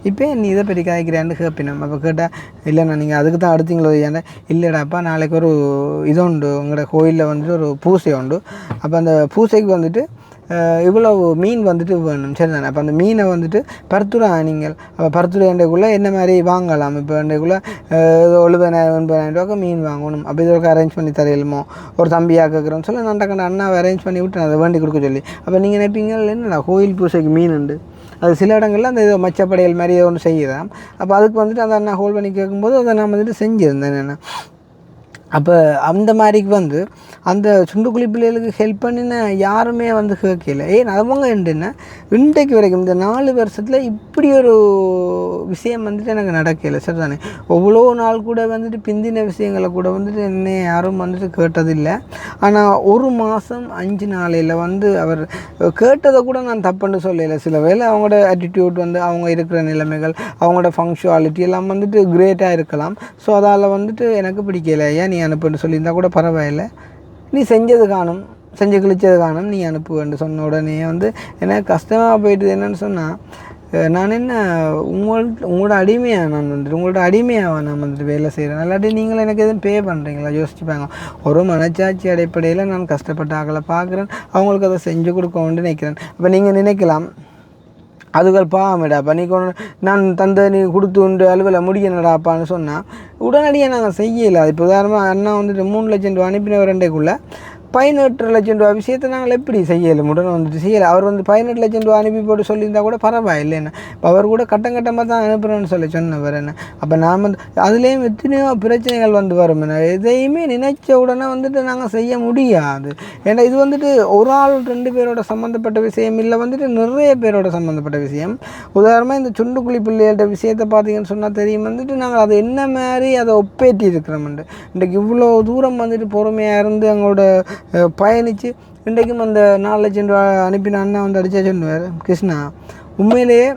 இப்போ நீ இதை பற்றி காய்க்கிறான்னு கேட்பினோம். அப்போ கேட்டால் இல்லைண்ணா நீங்கள் அதுக்கு தான் அடுத்தீங்களோ ஏன்னா, இல்லைடாப்பா நாளைக்கு ஒரு இது உண்டு, உங்களோட கோயிலில் வந்துட்டு ஒரு பூசை உண்டு, அப்போ அந்த பூசைக்கு வந்துட்டு இவ்வளோ மீன் வந்துட்டு வேணும், சரி தானே? அப்போ அந்த மீனை வந்துட்டு பருத்துறை நீங்கள் அப்போ பருத்துறை அண்டைக்குள்ளே என்ன மாதிரி வாங்கலாம், இப்போ அண்டைக்குள்ளே 70,000-80,000 ரூபாய்க்கு மீன் வாங்கணும், அப்போ இதற்கு அரேஞ்ச் பண்ணி தரையிலுமோ ஒரு தம்பியாக கேட்குறோன்னு சொல்லி நான் கண்ட அண்ணாவை அரேஞ்ச் பண்ணி விட்டு அதை வேண்டி கொடுக்க சொல்லி. அப்போ நீங்கள் நினைப்பீங்க என்னடா கோயில் பூசைக்கு மீன் உண்டு, அது சில இடங்களில் அந்த இது மச்சப்படையல் மாதிரி ஒன்று செய்யுதான். அப்போ அதுக்கு வந்துட்டு அந்த அண்ணா ஹோல்ட் பண்ணி கேட்கும்போது அதை நான் வந்துட்டு செஞ்சுருந்தேன். என்ன அப்போ அந்த மாதிரிக்கு வந்து அந்த சுண்டுக்குழி பிள்ளைகளுக்கு ஹெல்ப் பண்ணின யாருமே வந்து கேட்கல. ஏன் அவங்க என்ன இன்றைக்கு வரைக்கும் இந்த 4 வருஷத்தில் இப்படி ஒரு விஷயம் வந்துட்டு எனக்கு நடக்கலை, சரி தானே? எவ்வளோ நாள் கூட வந்துட்டு பிந்தின விஷயங்களை கூட வந்துட்டு என்ன யாரும் வந்துட்டு கேட்டதில்லை. ஆனால் 1 மாதம் 5 நாளையில் வந்து அவர் கேட்டதை கூட நான் தப்புன்னு சொல்லலை. சில வேளை அவங்களோட ஆட்டிடியூட் வந்து அவங்க இருக்கிற நிலைமைகள் அவங்களோட ஃபங்க்ஷுவாலிட்டி எல்லாம் வந்துட்டு கிரேட்டாக இருக்கலாம். ஸோ அதால் வந்துட்டு எனக்கு பிடிக்கலை, ஏன் நீ அனுப்புன்னு சொல்லியிருந்தா கூட பரவாயில்லை, நீ செஞ்சது காணும் செஞ்சு கிழிச்சது காணும் நீ அனுப்புவேன்னு சொன்ன உடனே வந்து எனக்கு கஷ்டமாக போயிட்டுது. என்னென்னு சொன்னால் நான் என்ன உங்களோட அடிமையாக நான் வந்துட்டு உங்களோட அடிமையாக நான் வந்துட்டு வேலை செய்கிறேன், இல்லாட்டி நீங்கள் எனக்கு எதுவும் பே பண்ணுறீங்களா யோசிச்சுப்பாங்க. ஒரு மனச்சாட்சி அடிப்படையில் நான் கஷ்டப்பட்ட ஆக்களை பார்க்குறேன், அவங்களுக்கு அதை செஞ்சு கொடுக்கணுன்னு நினைக்கிறேன். அப்போ நீங்கள் நினைக்கலாம் அதுகள் பாவமேடாப்பா நீ நான் தந்த நீ கொடுத்து உண்டு அலுவலை முடியணடாப்பான்னு சொன்னால் உடனடியாக நாங்கள் செய்யலை. அது இப்போ உதாரணமாக அண்ணா வந்துட்டு 3 லட்சம் ரூபா அனுப்பின 2க்குள்ளே 18 லட்சம் ரூபா விஷயத்தை நாங்கள் எப்படி செய்யலை, உடனே வந்துட்டு செய்யலை. அவர் வந்து 18 லட்சம் ரூபா அனுப்பி போட்டு சொல்லியிருந்தா கூட பரவாயில்லை என்ன. இப்போ அவர் கூட கட்டமாக தான் அனுப்புகிறேன்னு சொன்னவர் என்ன. அப்போ நாம் வந்து அதுலேயும் எத்தனையோ பிரச்சனைகள் வந்து வரும் என்ன. எதையுமே நினைச்ச உடனே வந்துட்டு நாங்கள் செய்ய முடியாது. ஏன்னா இது வந்துட்டு ஒரு ஆள் 2 பேரோட சம்மந்தப்பட்ட விஷயம் இல்லை, வந்துட்டு நிறைய பேரோட சம்மந்தப்பட்ட விஷயம். உதாரணமாக இந்த சுண்டுக்குழி பிள்ளைகளோட விஷயத்தை பார்த்தீங்கன்னு சொன்னால் தெரியும் வந்துட்டு நாங்கள் அதை என்ன மாதிரி அதை ஒப்பேற்றி இருக்கிறோம்ண்டு. இன்றைக்கு இவ்வளோ தூரம் வந்துட்டு பொறுமையாக இருந்து எங்களோட பயணித்து இன்றைக்கும் அந்த 4 லட்சம் ரூபா அனுப்பின அண்ணா வந்து அடித்தா சொன்னார், கிருஷ்ணா உண்மையிலேயே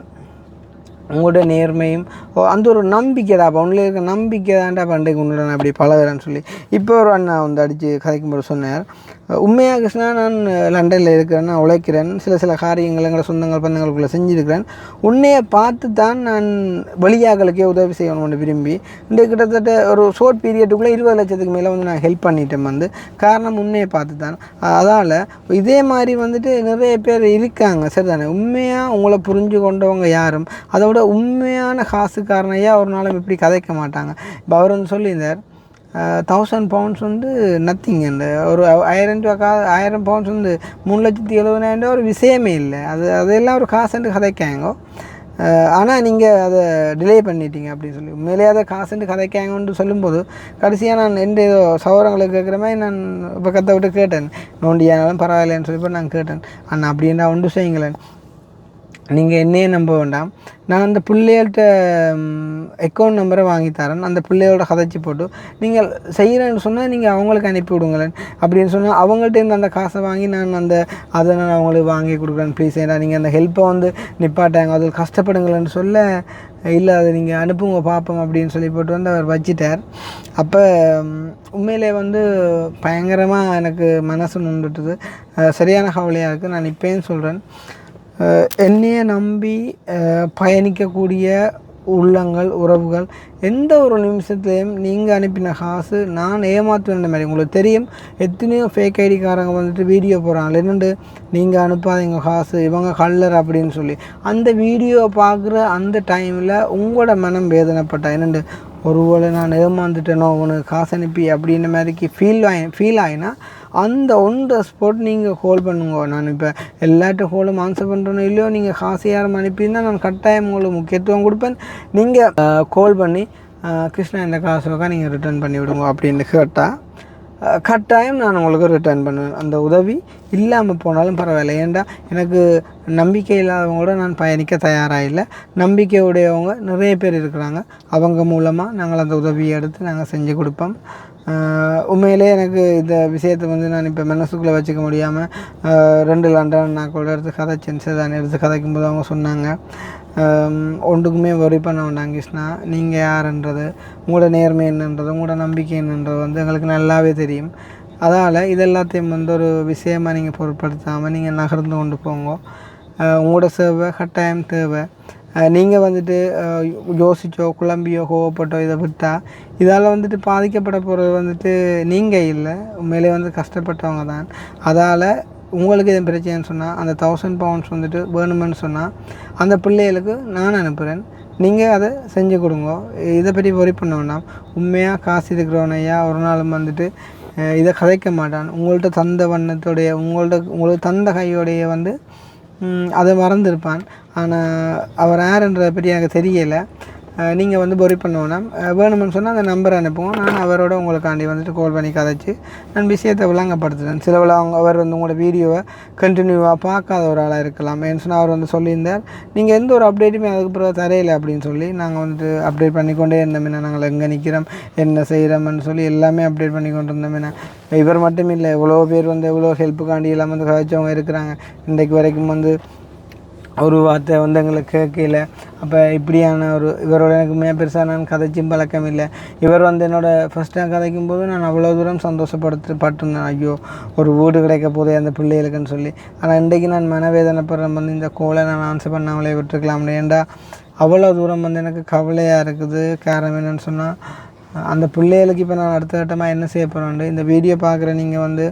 உங்களோட நேர்மையும் அந்த ஒரு நம்பிக்கை தான்ப்பா, உன்னில் இருக்க நம்பிக்கை தான்டா பண்டைக்கு உன்னுடன் அப்படி பழகிறேன்னு சொல்லி இப்போ ஒரு அண்ணா வந்து அடித்து கதைக்கும்போது சொன்னார், உண்மையாக கிருஷ்ணா நான் லண்டனில் இருக்கிறேன், நான் உழைக்கிறேன், சில காரியங்கள் எங்களை சொந்தங்கள் பந்தங்களுக்குள்ளே செஞ்சுருக்கிறேன், உன்னையை பார்த்து தான் நான் வெளியாக்களுக்கே உதவி செய்யணும்னு விரும்பி இந்த கிட்டத்தட்ட ஒரு ஷோர்ட் பீரியட்டுக்குள்ளே 20 லட்சத்துக்கு மேலே வந்து நான் ஹெல்ப் பண்ணிட்டேன் வந்து. காரணம் உன்னையை பார்த்து தான். அதால் இதே மாதிரி வந்துட்டு நிறைய பேர் இருக்காங்க சரிதானே. உண்மையாக உங்களை புரிஞ்சு கொண்டவங்க யாரும் அதை விட உண்மையான காசுக்காரனையா ஒரு நாளும் இப்படி கதைக்க மாட்டாங்க. இப்போ அவர் வந்து சொல்லியிருந்தார் 1000 பவுண்ட்ஸ் வந்து நத்திங், அந்த ஒரு 1000 பவுண்ட்ஸ் வந்து 3,70,000 ஒரு விஷயமே இல்லை. அதெல்லாம் ஒரு காசுன்ட்டு கதைக்காங்க. ஆனால் நீங்கள் அதை டிலே பண்ணிட்டீங்க அப்படின்னு சொல்லி உண்மையிலே அதை காசுன்ட்டு கதைக்காங்கன்னு சொல்லும்போது கடைசியாக நான் எந்த ஏதோ சௌரங்களுக்கு கேட்குற மாதிரி நான் இப்போ கற்ற விட்டு கேட்டேன், நோண்டியானாலும் பரவாயில்லைன்னு சொல்லி நான் கேட்டேன், அண்ணா அப்படின்னா ஒன்று செய்யுங்களேன், நீங்கள் என்னையே நம்ப வேண்டாம், நான் அந்த பிள்ளைகள்கிட்ட அக்கௌண்ட் நம்பரை வாங்கி தரேன், அந்த பிள்ளையோட கதைச்சி போட்டு நீங்கள் செய்கிறேன்னு சொன்னால் நீங்கள் அவங்களுக்கு அனுப்பி விடுங்களேன் அப்படின்னு சொன்னால் அவங்கள்ட்ட அந்த காசை வாங்கி நான் அதை நான் அவங்களுக்கு வாங்கி கொடுக்குறேன் ப்ளீஸ், ஏன்னா நீங்கள் அந்த ஹெல்ப்பை வந்து நிப்பாட்டாங்க அதில் கஷ்டப்படுங்களேன்னு சொல்ல, இல்லை அதை நீங்கள் அனுப்புங்க பார்ப்போம் அப்படின்னு சொல்லி போட்டு வந்து அவர் வச்சிட்டார். அப்போ உண்மையிலே வந்து பயங்கரமாக எனக்கு மனசு நொந்துட்டுது, சரியான கவலையாக இருக்குது. நான் இப்போயும் சொல்கிறேன், என்னையை நம்பி பயணிக்கக்கூடிய உள்ளங்கள் உறவுகள் எந்த ஒரு நிமிஷத்துலேயும் நீங்கள் அனுப்பின காசு நான் ஏமாற்றுவேன் மாதிரி உங்களுக்கு தெரியும். எத்தனையோ ஃபேக் ஐடிக்காரங்க வந்துட்டு வீடியோ போகிறாங்க என்னென்று நீங்கள் அனுப்பாதீங்க காசு இவங்க கல்லர் அப்படின்னு சொல்லி. அந்த வீடியோ பார்க்குற அந்த டைமில் உங்களோட மனம் வேதனைப்பட்டா என்னென்று ஒருவேளை நான் ஏமாந்துட்டேனோ உனக்கு காசு அனுப்பி அப்படின்ற மாதிரிக்கு ஃபீல் ஆகினா அந்த ஸ்பாட் நீங்கள் கால் பண்ணுங்க. நான் இப்போ எல்லாட்டும் காலும் ஆன்சர் பண்ணுறேனோ இல்லையோ, நீங்கள் காசு யாரும் அனுப்பியிருந்தால் நான் கட்டாயம் உங்களுக்கு முக்கியத்துவம் கொடுப்பேன். நீங்கள் கால் பண்ணி கிருஷ்ணா இந்த காசுக்கா நீங்கள் ரிட்டர்ன் பண்ணி விடுங்க அப்படின்னு கேட்டால் கட்டாயம் நான் உங்களுக்கு ரிட்டர்ன் பண்ணுவேன். அந்த உதவி இல்லாமல் போனாலும் பரவாயில்லை. ஏன்டா எனக்கு நம்பிக்கை இல்லாதவங்களோட நான் பயணிக்க தயாராக இல்லை. நம்பிக்கை உடையவங்க நிறைய பேர் இருக்கிறாங்க, அவங்க மூலமாக நாங்கள் அந்த உதவியை எடுத்து நாங்கள் செஞ்சு கொடுப்போம். உண்மையிலே எனக்கு இந்த விஷயத்தை வந்து நான் இப்போ மனசுக்குள்ளே வச்சுக்க முடியாமல் 2 லண்டன் நான் கூட எடுத்து கதைச்சேன். சரிதான், எடுத்து கதைக்கும்போது அவங்க சொன்னாங்க, ஒன்றுக்குமே வரி பண்ண வேண்டாம் கிருஷ்ணா, நீங்கள் யாருன்றது, உங்களோட நேர்மை என்னன்றது, உங்களோட நம்பிக்கை என்னன்றது வந்து எங்களுக்கு நல்லாவே தெரியும். அதால் இது எல்லாத்தையும் வந்து ஒரு விஷயமாக நீங்கள் பொருட்படுத்தாமல் நீங்கள் நகர்ந்து கொண்டு போங்க. உங்களோட சேவை கட்டாயம் தேவை. நீங்கள் வந்துட்டு யோசிச்சோ குழம்பியோ கோவப்பட்டோ இதை விட்டால் இதால் வந்துட்டு பாதிக்கப்பட போகிறது வந்துட்டு நீங்கள் இல்லை, உண்மையிலே வந்து கஷ்டப்பட்டவங்க தான். அதால் உங்களுக்கு எதுவும் பிரச்சனைன்னு சொன்னால் அந்த 1000 பவுண்ட்ஸ் வந்துட்டு வேணுமென்னு சொன்னால் அந்த பிள்ளைகளுக்கு நான் அனுப்புகிறேன், நீங்கள் அதை செஞ்சு கொடுங்க. இதை பற்றி வரி பண்ண வேண்டாம். உண்மையாக காசு இருக்கிறவனையா ஒரு நாளும் வந்துட்டு இதை கதைக்க மாட்டான். உங்கள்கிட்ட தந்த வண்ணத்தோடைய உங்களுக்கு தந்த கையோடைய வந்து அதை மறந்துருப்பான். ஆனால் அவர் யாருன்றதை பற்றி எனக்கு தெரியலை. நீங்கள் வந்து பொறி பண்ணோன்னா வேணுமென்னு சொன்னால் அந்த நம்பரை அனுப்புவோம், நான் அவரோட உங்களுக்காண்டி வந்துட்டு கால் பண்ணி கதைச்சி நான் விஷயத்தை விளங்கப்படுத்துகிறேன். சிலவில் அவர் வந்து உங்களோட வீடியோவை கண்டினியூவாக பார்க்காத ஒரு ஆளாக இருக்கலாம். ஏன்னு சொன்னால் அவர் வந்து சொல்லியிருந்தார், நீங்கள் எந்த ஒரு அப்டேட்டுமே அதுக்கு பிறகு தரையில அப்படின்னு சொல்லி நாங்கள் வந்துட்டு அப்டேட் பண்ணிக்கொண்டே இருந்தோம்னா நாங்கள் எங்கே நிற்கிறோம் என்ன செய்கிறோம்னு சொல்லி எல்லாமே அப்டேட் பண்ணி கொண்டு இருந்தோம்னா. இவர் மட்டும் இல்லை, எவ்வளோ பேர் வந்து எவ்வளோ ஹெல்ப்புக்காண்டி எல்லாம் வந்து கதைச்சவங்க இருக்கிறாங்க. இன்றைக்கு வரைக்கும் வந்து ஒரு வார்த்தை வந்து எங்களுக்கு கேட்கல. அப்போ இப்படியான இவரோட எனக்கு பெருசாக நான் கதைச்சும் பழக்கம் இல்லை. இவர் வந்து ஃபஸ்ட்டாக கதைக்கும் போது நான் அவ்வளோ தூரம் சந்தோஷப்பட்டிருந்தேன், ஐயோ ஒரு வீடு கிடைக்க போதே அந்த பிள்ளைகளுக்குன்னு சொல்லி. ஆனால் இன்றைக்கு நான் மனவேதனைப்படுறேன் வந்து இந்த கோலை நான் ஆன்சர் பண்ணாமலே விட்டுருக்கலாம். ஏன்டா அவ்வளோ தூரம் வந்து எனக்கு கவலையாக இருக்குது. காரணம் என்னென்னு சொன்னால் அந்த பிள்ளைகளுக்கு இப்போ நான் அடுத்த கட்டமாக என்ன செய்ய போகிறேன், இந்த வீடியோ பார்க்குற நீங்கள் வந்து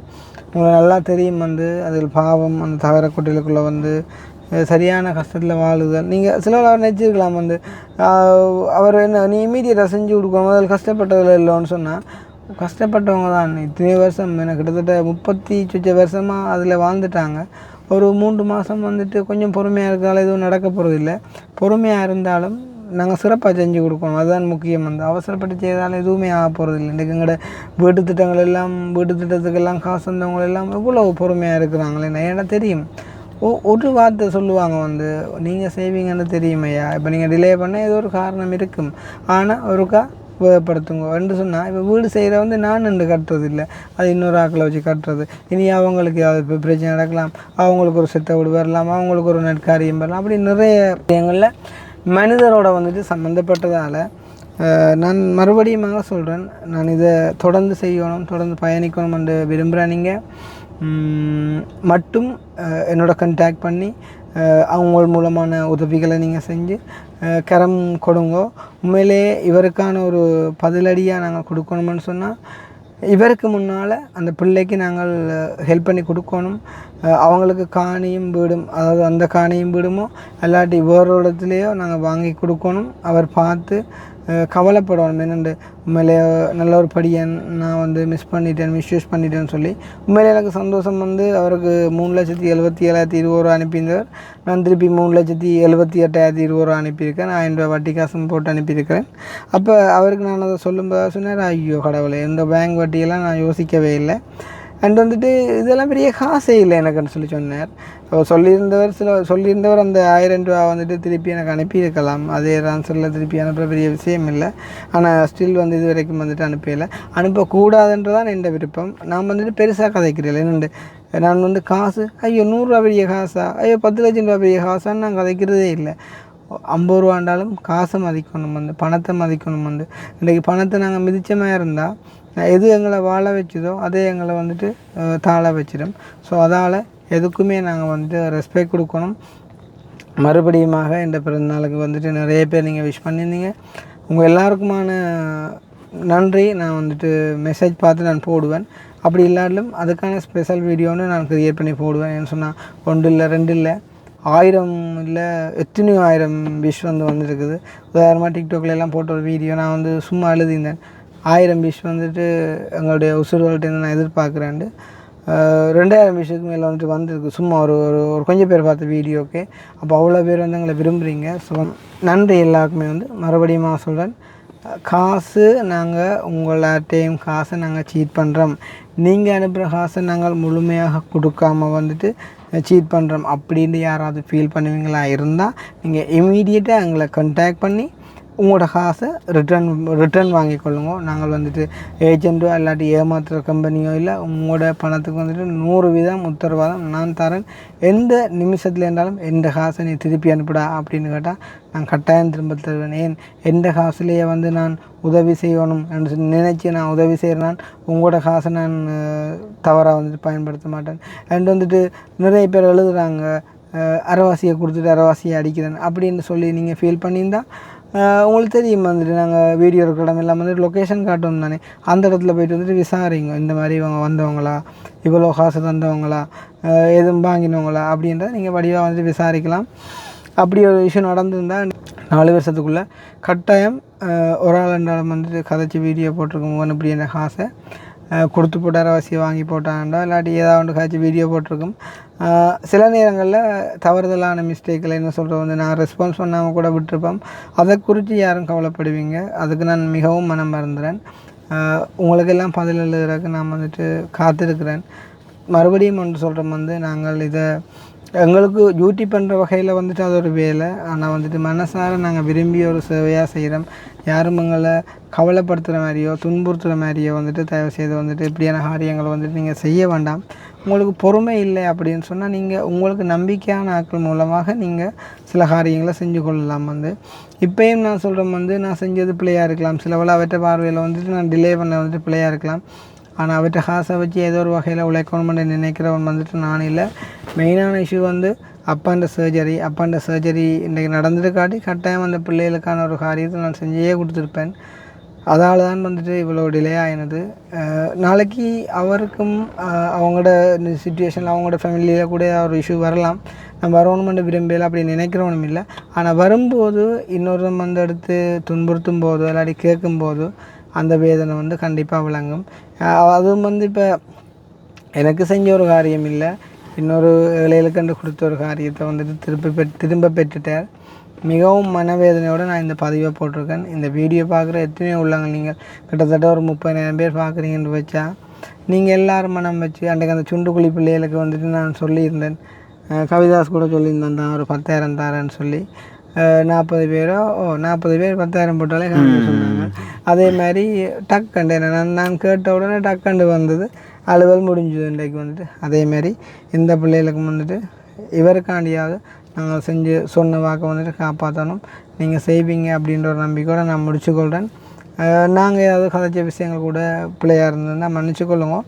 உங்களுக்கு நல்லா தெரியும் வந்து அதில் பாவம் அந்த தவற குட்டிகளுக்குள்ளே வந்து சரியான கஷ்டத்தில் வாழுதல். நீங்கள் சில அவர் நினச்சிருக்கலாம் வந்து அவர் என்ன நீ இமீடியட்டாக செஞ்சு கொடுக்கணும் முதல் கஷ்டப்பட்டதில் இல்லைன்னு சொன்னால் கஷ்டப்பட்டவங்க தான் இத்தனை வருஷம் எனக்கு கிட்டத்தட்ட 30 வருஷமாக அதில் வாழ்ந்துட்டாங்க. ஒரு 3 மாதம் வந்துட்டு கொஞ்சம் பொறுமையாக இருக்கிறதால எதுவும் நடக்க போகிறதில்ல. பொறுமையாக இருந்தாலும் நாங்கள் சிறப்பாக செஞ்சு கொடுக்கணும், அதுதான் முக்கியம். வந்து அவசரப்பட்டு செய்தாலும் எதுவுமே ஆக போகிறதில்லை. இன்றைக்கு எங்களோட வீட்டு திட்டங்கள் எல்லாம் வீட்டு திட்டத்துக்கெல்லாம் காசு வந்தவங்க எல்லாம் எவ்வளோ பொறுமையாக இருக்கிறாங்களே ஏன்னா தெரியும். ஒரு வார்த்தை சொல்லுவாங்க வந்து நீங்கள் செய்வீங்கன்னு தெரியுமையா, இப்போ நீங்கள் டிலே பண்ண ஏதோ ஒரு காரணம் இருக்கும், ஆனால் ஒருக்கா உபயோகப்படுத்துங்க என்று சொன்னால் இப்போ வீடு செய்கிற வந்து நான் நின்று கட்டுறது இல்லை, அது இன்னொரு ஆக்களை வச்சு கட்டுறது. இனி அவங்களுக்கு இப்போ பிரச்சனை நடக்கலாம், அவங்களுக்கு ஒரு செத்த வீடு வரலாம், அவங்களுக்கு ஒரு நெற்காரியம் வரலாம், அப்படி நிறைய விஷயங்களில் மனிதரோட வந்துட்டு சம்மந்தப்பட்டதால் நான் மறுபடியுமாக சொல்கிறேன், நான் இதை தொடர்ந்து செய்யணும், தொடர்ந்து பயணிக்கணும் என்று விரும்புகிறேன். நீங்கள் மட்டும் என்னோட கண்டாக்ட் பண்ணி அவங்க மூலமான உதவிகளை நீங்கள் செஞ்சு கரம் கொடுங்கோ. உண்மையிலே இவருக்கான ஒரு பதிலடியாக நாங்கள் கொடுக்கணும்னு சொன்னால் இவருக்கு முன்னால் அந்த பிள்ளைக்கு நாங்கள் ஹெல்ப் பண்ணி கொடுக்கணும். அவங்களுக்கு காணியும் வீடும், அதாவது அந்த காணியும் வீடுமோ இல்லாட்டி வேறு இடத்துலையோ நாங்கள் வாங்கி கொடுக்கணும். அவர் பார்த்து கவலைப்படணும். என்னென்று உண்மையிலே நல்ல ஒரு படியை நான் வந்து மிஸ்யூஸ் பண்ணிட்டேன்னு சொல்லி உண்மையிலே எனக்கு சந்தோஷம். வந்து அவருக்கு 3,77,20 அனுப்பியிருந்தவர், நான் திருப்பி 3,78,20 அனுப்பியிருக்கேன். 1000 ரூபா வட்டி காசும் போட்டு அனுப்பியிருக்கிறேன். அப்போ அவருக்கு நான் அதை சொல்லும்போது சொன்னார், ஐயோ கடவுளே, இந்த பேங்க் வட்டியெல்லாம் நான் யோசிக்கவே இல்லை, அண்ட் வந்துட்டு இதெல்லாம் பெரிய காசே இல்லை எனக்குன்னு சொல்லி சொன்னார். சொல்லியிருந்தவர் அந்த 1000 ரூபா வந்துட்டு திருப்பி எனக்கு அனுப்பியிருக்கலாம், அதே ட்ரான்ஸ்ஃபரில் திருப்பி அனுப்புகிற பெரிய விஷயம் இல்லை. ஆனால் ஸ்டில் வந்து இது வரைக்கும் வந்துட்டு அனுப்பக்கூடாதுன்றதான் என் விருப்பம். நான் வந்துட்டு பெருசாக கதைக்கிறேன். என்னென்று நான் வந்து காசு ஐயோ 100 ரூபா பெரிய காசா, ஐயோ 10 லட்சம் ரூபா பெரிய காசான்னு நான் கதைக்கிறதே இல்லை. 50 ரூபாண்டாலும் காசை மதிக்கணும், வந்து பணத்தை மதிக்கணும். வந்து இன்றைக்கி பணத்தை நாங்கள் மிதிச்சமாக இருந்தால் எது எங்களை வாழ வச்சுதோ அதே எங்களை வந்துட்டு தாழ வச்சிடும். ஸோ அதால் எதுக்குமே நாங்கள் வந்துட்டு ரெஸ்பெக்ட் கொடுக்கணும். மறுபடியுமாக இந்த பிறந்தநாளுக்கு வந்துட்டு நிறைய பேர் நீங்கள் விஷ் பண்ணியிருந்தீங்க, உங்கள் எல்லாருக்குமான நன்றி. நான் வந்துட்டு மெசேஜ் பார்த்து நான் போடுவேன். அப்படி இல்லாட்டிலும் அதுக்கான ஸ்பெஷல் வீடியோன்னு நான் க்ரியேட் பண்ணி போடுவேன். ஏன்னு சொன்னால் 1 இல்லை 2 இல்லை 1000 இல்லை எத்தனையோ 1000 விஷ் வந்துருக்குது. உதாரணமாக டிக்டாக்ல எல்லாம் போட்ட ஒரு வீடியோ நான் வந்து சும்மா எழுதியிருந்தேன், 1000 விஷ் வந்துட்டு எங்களுடைய உசுர்கள்ட்டேருந்து நான் எதிர்பார்க்குறேன்ட்டு. 2000 விஷயத்துக்கு மேலே வந்துட்டு வந்திருக்கு சும்மா ஒரு ஒரு கொஞ்சம் பேர் பார்த்த வீடியோக்கே. அப்போ அவ்வளோ பேர் வந்து எங்களை விரும்புகிறீங்க. ஸோ நன்றி எல்லாருக்குமே. வந்து மறுபடியும் சொல்கிறேன், காசு நாங்கள் உங்கள்கிட்டையும் காசை நாங்கள் சீட் பண்ணுறோம், நீங்கள் அனுப்புகிற காசை நாங்கள் முழுமையாக கொடுக்காமல் வந்துட்டு சீட் பண்ணுறோம் அப்படின்னு யாராவது ஃபீல் பண்ணுவீங்களா இருந்தால் நீங்கள் இமீடியட்டாக எங்களை கான்டாக்ட் பண்ணி உங்களோட காசை ரிட்டர்ன் வாங்கிக்கொள்ளுங்க. நாங்கள் வந்துட்டு ஏஜென்ட்டோ இல்லாட்டி ஏமாத்துகிற கம்பெனியோ இல்லை, உங்களோட பணத்துக்கு வந்துட்டு 100% உத்தரவாதம் நான் தரேன். எந்த நிமிஷத்தில் இருந்தாலும் எந்த காசை நீ திருப்பி அனுப்பிடா அப்படின்னு கேட்டால் நான் கட்டாயம் திரும்ப தருவேன். ஏன் எந்த காசுலேயே வந்து நான் உதவி செய்யணும் என்று நினச்சி நான் உதவி செய்கிறேன், உங்களோட காசை நான் தவறாக வந்துட்டு பயன்படுத்த மாட்டேன். அண்ட் வந்துட்டு நிறைய பேர் எழுதுகிறாங்க, அரைவாசியை கொடுத்துட்டு அரைவாசியை அடிக்கிறேன் அப்படின்னு சொல்லி நீங்கள் ஃபீல் பண்ணியிருந்தால் உங்களுக்கு தெரியும். வந்துட்டு நாங்கள் வீடியோ இருக்கிற இடம் எல்லாம் வந்துட்டு லொக்கேஷன் காட்டணும் தானே, அந்த இடத்துல போய்ட்டு வந்துட்டு விசாரிங்க, இந்த மாதிரி இவங்க வந்தவங்களா, இவ்வளோ காசு தந்தவங்களா, எதுவும் வாங்கினவங்களா அப்படின்றத நீங்கள் வடிவாக வந்துட்டு விசாரிக்கலாம். அப்படி ஒரு விஷயம் நடந்திருந்தால் 4 வருஷத்துக்குள்ளே கட்டாயம் ஒரு ஆள் 2 ஆள் வந்துட்டு கதைச்சி வீடியோ போட்டிருக்கோம், இப்படி என்ன காசை கொடுத்து போட்டு அரைவாசியை வாங்கி போட்டாண்டா இல்லாட்டி ஏதாவது ஒன்று காய்ச்சி வீடியோ போட்டிருக்கும். சில நேரங்களில் தவறுதலான மிஸ்டேக்கில் என்ன சொல்கிறது வந்து நான் ரெஸ்பான்ஸ் பண்ணாமல் கூட விட்டுருப்போம். அதை குறித்து யாரும் கவலைப்படுவீங்க, அதுக்கு நான் மிகவும் மனம் மறந்துறேன். உங்களுக்கெல்லாம் பதில் எழுதுறதுக்கு நான் வந்துட்டு காத்திருக்கிறேன். மறுபடியும் ஒன்று சொல்கிறோம், வந்து நாங்கள் இதை எங்களுக்கு டியூட்டி பண்ணுற வகையில் வந்துட்டு அது ஒரு வேலை, ஆனால் வந்துட்டு மனசார நாங்கள் விரும்பி ஒரு சேவையாக செய்கிறோம். யாரும் எங்களை கவலைப்படுத்துகிற மாதிரியோ துன்புறுத்துகிற மாதிரியோ வந்துட்டு தயவு செய்து வந்துட்டு இப்படியான காரியங்களை வந்துட்டு நீங்கள் செய்ய வேண்டாம். உங்களுக்கு பொறுமை இல்லை அப்படின்னு சொன்னால் நீங்கள் உங்களுக்கு நம்பிக்கையான ஆட்கள் மூலமாக நீங்கள் சில காரியங்களை செஞ்சு கொள்ளலாம். வந்து இப்போயும் நான் சொல்கிறேன், வந்து நான் செஞ்சது பிள்ளையாக இருக்கலாம், சில வேளை அவற்றை பார்வையில் வந்துட்டு நான் டிலே பண்ண வந்துட்டு பிள்ளையாக இருக்கலாம். ஆனால் அவற்றை காசை வச்சு ஏதோ ஒரு வகையில் உழைக்கணும்னு நினைக்கிறவன் வந்துட்டு நான் இல்லை. மெயினான இஷ்யூ வந்து அப்பாண்ட சர்ஜரி இன்றைக்கி நடந்துட்டு காட்டி கட்டாயம் அந்த பிள்ளைகளுக்கான ஒரு காரியத்தை நான் செஞ்சே கொடுத்துருப்பேன். அதால் தான் வந்துட்டு இவ்வளோ டிலே ஆகினது. நாளைக்கு அவருக்கும் அவங்களோட சுச்சுவேஷனில் அவங்களோட ஃபேமிலியில் கூட ஒரு இஷ்யூ வரலாம். நம்ம வரணுமென்று விரும்பல அப்படி நினைக்கிறவனும் இல்லை. ஆனால் வரும்போது இன்னொரு வந்து எடுத்து துன்புறுத்தும் போது இல்லாட்டி கேட்கும்போது அந்த வேதனை வந்து கண்டிப்பாக விளங்கும். அதுவும் வந்து இப்போ எனக்கு செஞ்ச ஒரு காரியம் இல்லை, இன்னொரு ஏழைகளுக்கண்டு கொடுத்த ஒரு காரியத்தை வந்துட்டு திரும்ப பெற்றுட்டார். மிகவும் மனவேதனையோடு நான் இந்த பதிவை போட்டிருக்கேன். இந்த வீடியோ பார்க்குற எத்தனையோ உள்ளாங்க, நீங்கள் கிட்டத்தட்ட ஒரு 30,000 பேர் பார்க்குறீங்கன்னு வச்சா நீங்கள் எல்லோரும் மனம் வச்சு அன்றைக்கு அந்த சுண்டுக்குழி பிள்ளைகளுக்கு வந்துட்டு நான் சொல்லியிருந்தேன், கவிதாஸ் கூட சொல்லியிருந்தேன் தான் ஒரு 10,000 தாரேன்னு சொல்லி 40 பேரோ 40 பேர் 10,000 போட்டாலே காமிக்க சொன்னாங்க. அதே மாதிரி டக்கண்டு நான் கேட்ட உடனே டக்கண்டு வந்தது, அலுவல் முடிஞ்சது இன்றைக்கு வந்துட்டு. அதேமாரி இந்த பிள்ளைகளுக்கு வந்துட்டு இவருக்காண்டியாவது நாங்கள் செஞ்சு சொன்ன வாக்கை வந்துட்டு காப்பாற்றணும், நீங்கள் செய்வீங்க அப்படின்ற ஒரு நம்பிக்கையோடு நான் முடிச்சுக்கொள்கிறேன். நாங்கள் ஏதாவது கதைச்ச விஷயங்கள் கூட பிள்ளையாக இருந்ததுன்னா மன்னிச்சுக்கொள்ளுங்க.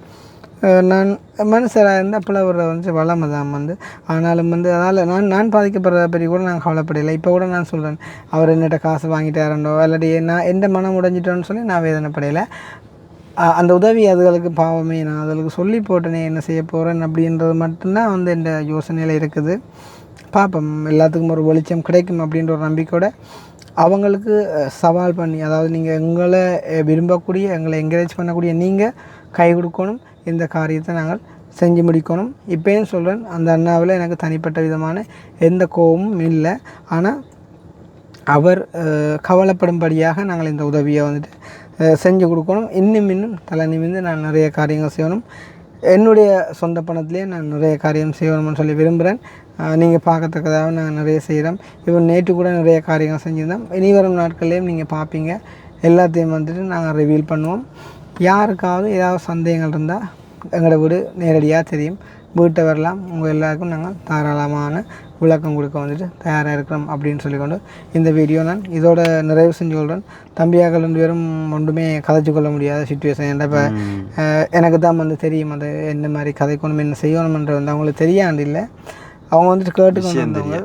நான் மனுஷராக இருந்தால் பிள்ளை விடுறது வளமை தான் வந்து. ஆனாலும் அதனால் நான் பாதிக்கப்படுறத பற்றி கூட நான் கவலைப்படலை. இப்போ கூட நான் சொல்கிறேன், அவர் என்னிட்ட காசு வாங்கிட்டாரண்டோ இல்லாட்டி நான் எந்த மனம் உடைஞ்சிட்டோன்னு சொல்லி நான் வேதனைப்படையலை. அந்த உதவி அதுகளுக்கு பாவமே, நான் அதுகளுக்கு சொல்லி போட்டேனே என்ன செய்ய போகிறேன் அப்படின்றது மட்டும்தான் வந்து என் யோசனையில் இருக்குது. பார்ப்போம், எல்லாத்துக்கும் ஒரு வெளிச்சம் கிடைக்கும் அப்படின்ற ஒரு நம்பிக்கையோட அவங்களுக்கு சவால் பண்ணி, அதாவது நீங்கள் எங்களை விரும்பக்கூடிய எங்களை என்கரேஜ் பண்ணக்கூடிய நீங்கள் கை கொடுக்கணும், இந்த காரியத்தை நாங்கள் செஞ்சு முடிக்கணும். இப்போயும் சொல்கிறேன், அந்த அண்ணாவில் எனக்கு தனிப்பட்ட விதமான எந்த கோபமும் இல்லை. ஆனால் அவர் கவலைப்படும்படியாக நாங்கள் இந்த உதவியை வந்துட்டு செஞ்சு கொடுக்கணும். இன்னும் தலை நிமிர்ந்து நான் நிறைய காரியங்கள் செய்யணும், என்னுடைய சொந்த பணத்திலே நான் நிறைய காரியம் செய்யணும்னு சொல்லி விரும்புகிறேன். நீங்கள் பார்க்கத்தக்கதாக நான் நிறைய செய்கிறேன். இவன் நேற்று கூட நிறைய காரியங்கள் செஞ்சுருந்தேன். இனி வரும் நாட்கள்லேயும் நீங்கள் பார்ப்பீங்க, எல்லாத்தையும் வந்துட்டு நாங்கள் ரிவீல் பண்ணுவோம். யாருக்காவது ஏதாவது சந்தேகங்கள் இருந்தால் எங்களோட வீடு நேரடியாக தெரியும், வீட்டை வரலாம். உங்கள் எல்லாருக்கும் நாங்கள் தாராளமான விளக்கம் கொடுக்க வந்துட்டு தயாராக இருக்கிறோம் அப்படின்னு சொல்லிக்கொண்டு இந்த வீடியோ நான் இதோட நிறைவு செஞ்சு கொள்கிறேன். தம்பியாக 2 பேரும் ஒன்றுமே கதைச்சு கொள்ள முடியாத சுச்சுவேஷன். ஏன்னா இப்போ எனக்கு தான் வந்து தெரியும் அது என்ன மாதிரி கதைக்கணும் என்ன செய்யணுமென்ற வந்து அவங்களுக்கு தெரியாண்டு இல்லை, அவங்க வந்துட்டு கேட்டுக்கொண்டு வந்தவங்க.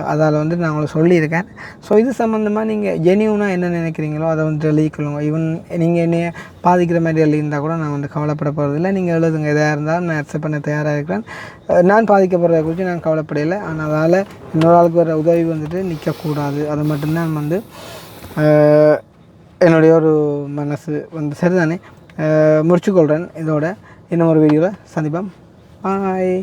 அதால் வந்து நான் அவங்களை சொல்லியிருக்கேன். ஸோ இது சம்மந்தமாக நீங்கள் ஜெனியூனாக என்ன நினைக்கிறீங்களோ அதை வந்துட்டு எழுதிக்கொள்ளுங்க. ஈவன் நீங்கள் என்னைய பாதிக்கிற மாதிரி எழுதியிருந்தால் கூட நான் வந்து கவலைப்பட போகிறதில்லை. நீங்கள் எழுதுங்க, எதாக இருந்தாலும் நான் அக்செப்ட் பண்ண தயாராக இருக்கிறேன். நான் பாதிக்கப்படுறதை குறித்து நான் கவலைப்படையில்லை. ஆனால் அதால் இன்னொரு ஆளுக்கு வர உதவி வந்துட்டு நிற்கக்கூடாது, அது மட்டும்தான் வந்து என்னுடைய ஒரு மனசு வந்து சரிதானே. முடிச்சுக்கொள்கிறேன். இதோட இன்னும் ஒரு வீடியோவில் சந்திப்போம். பாய்.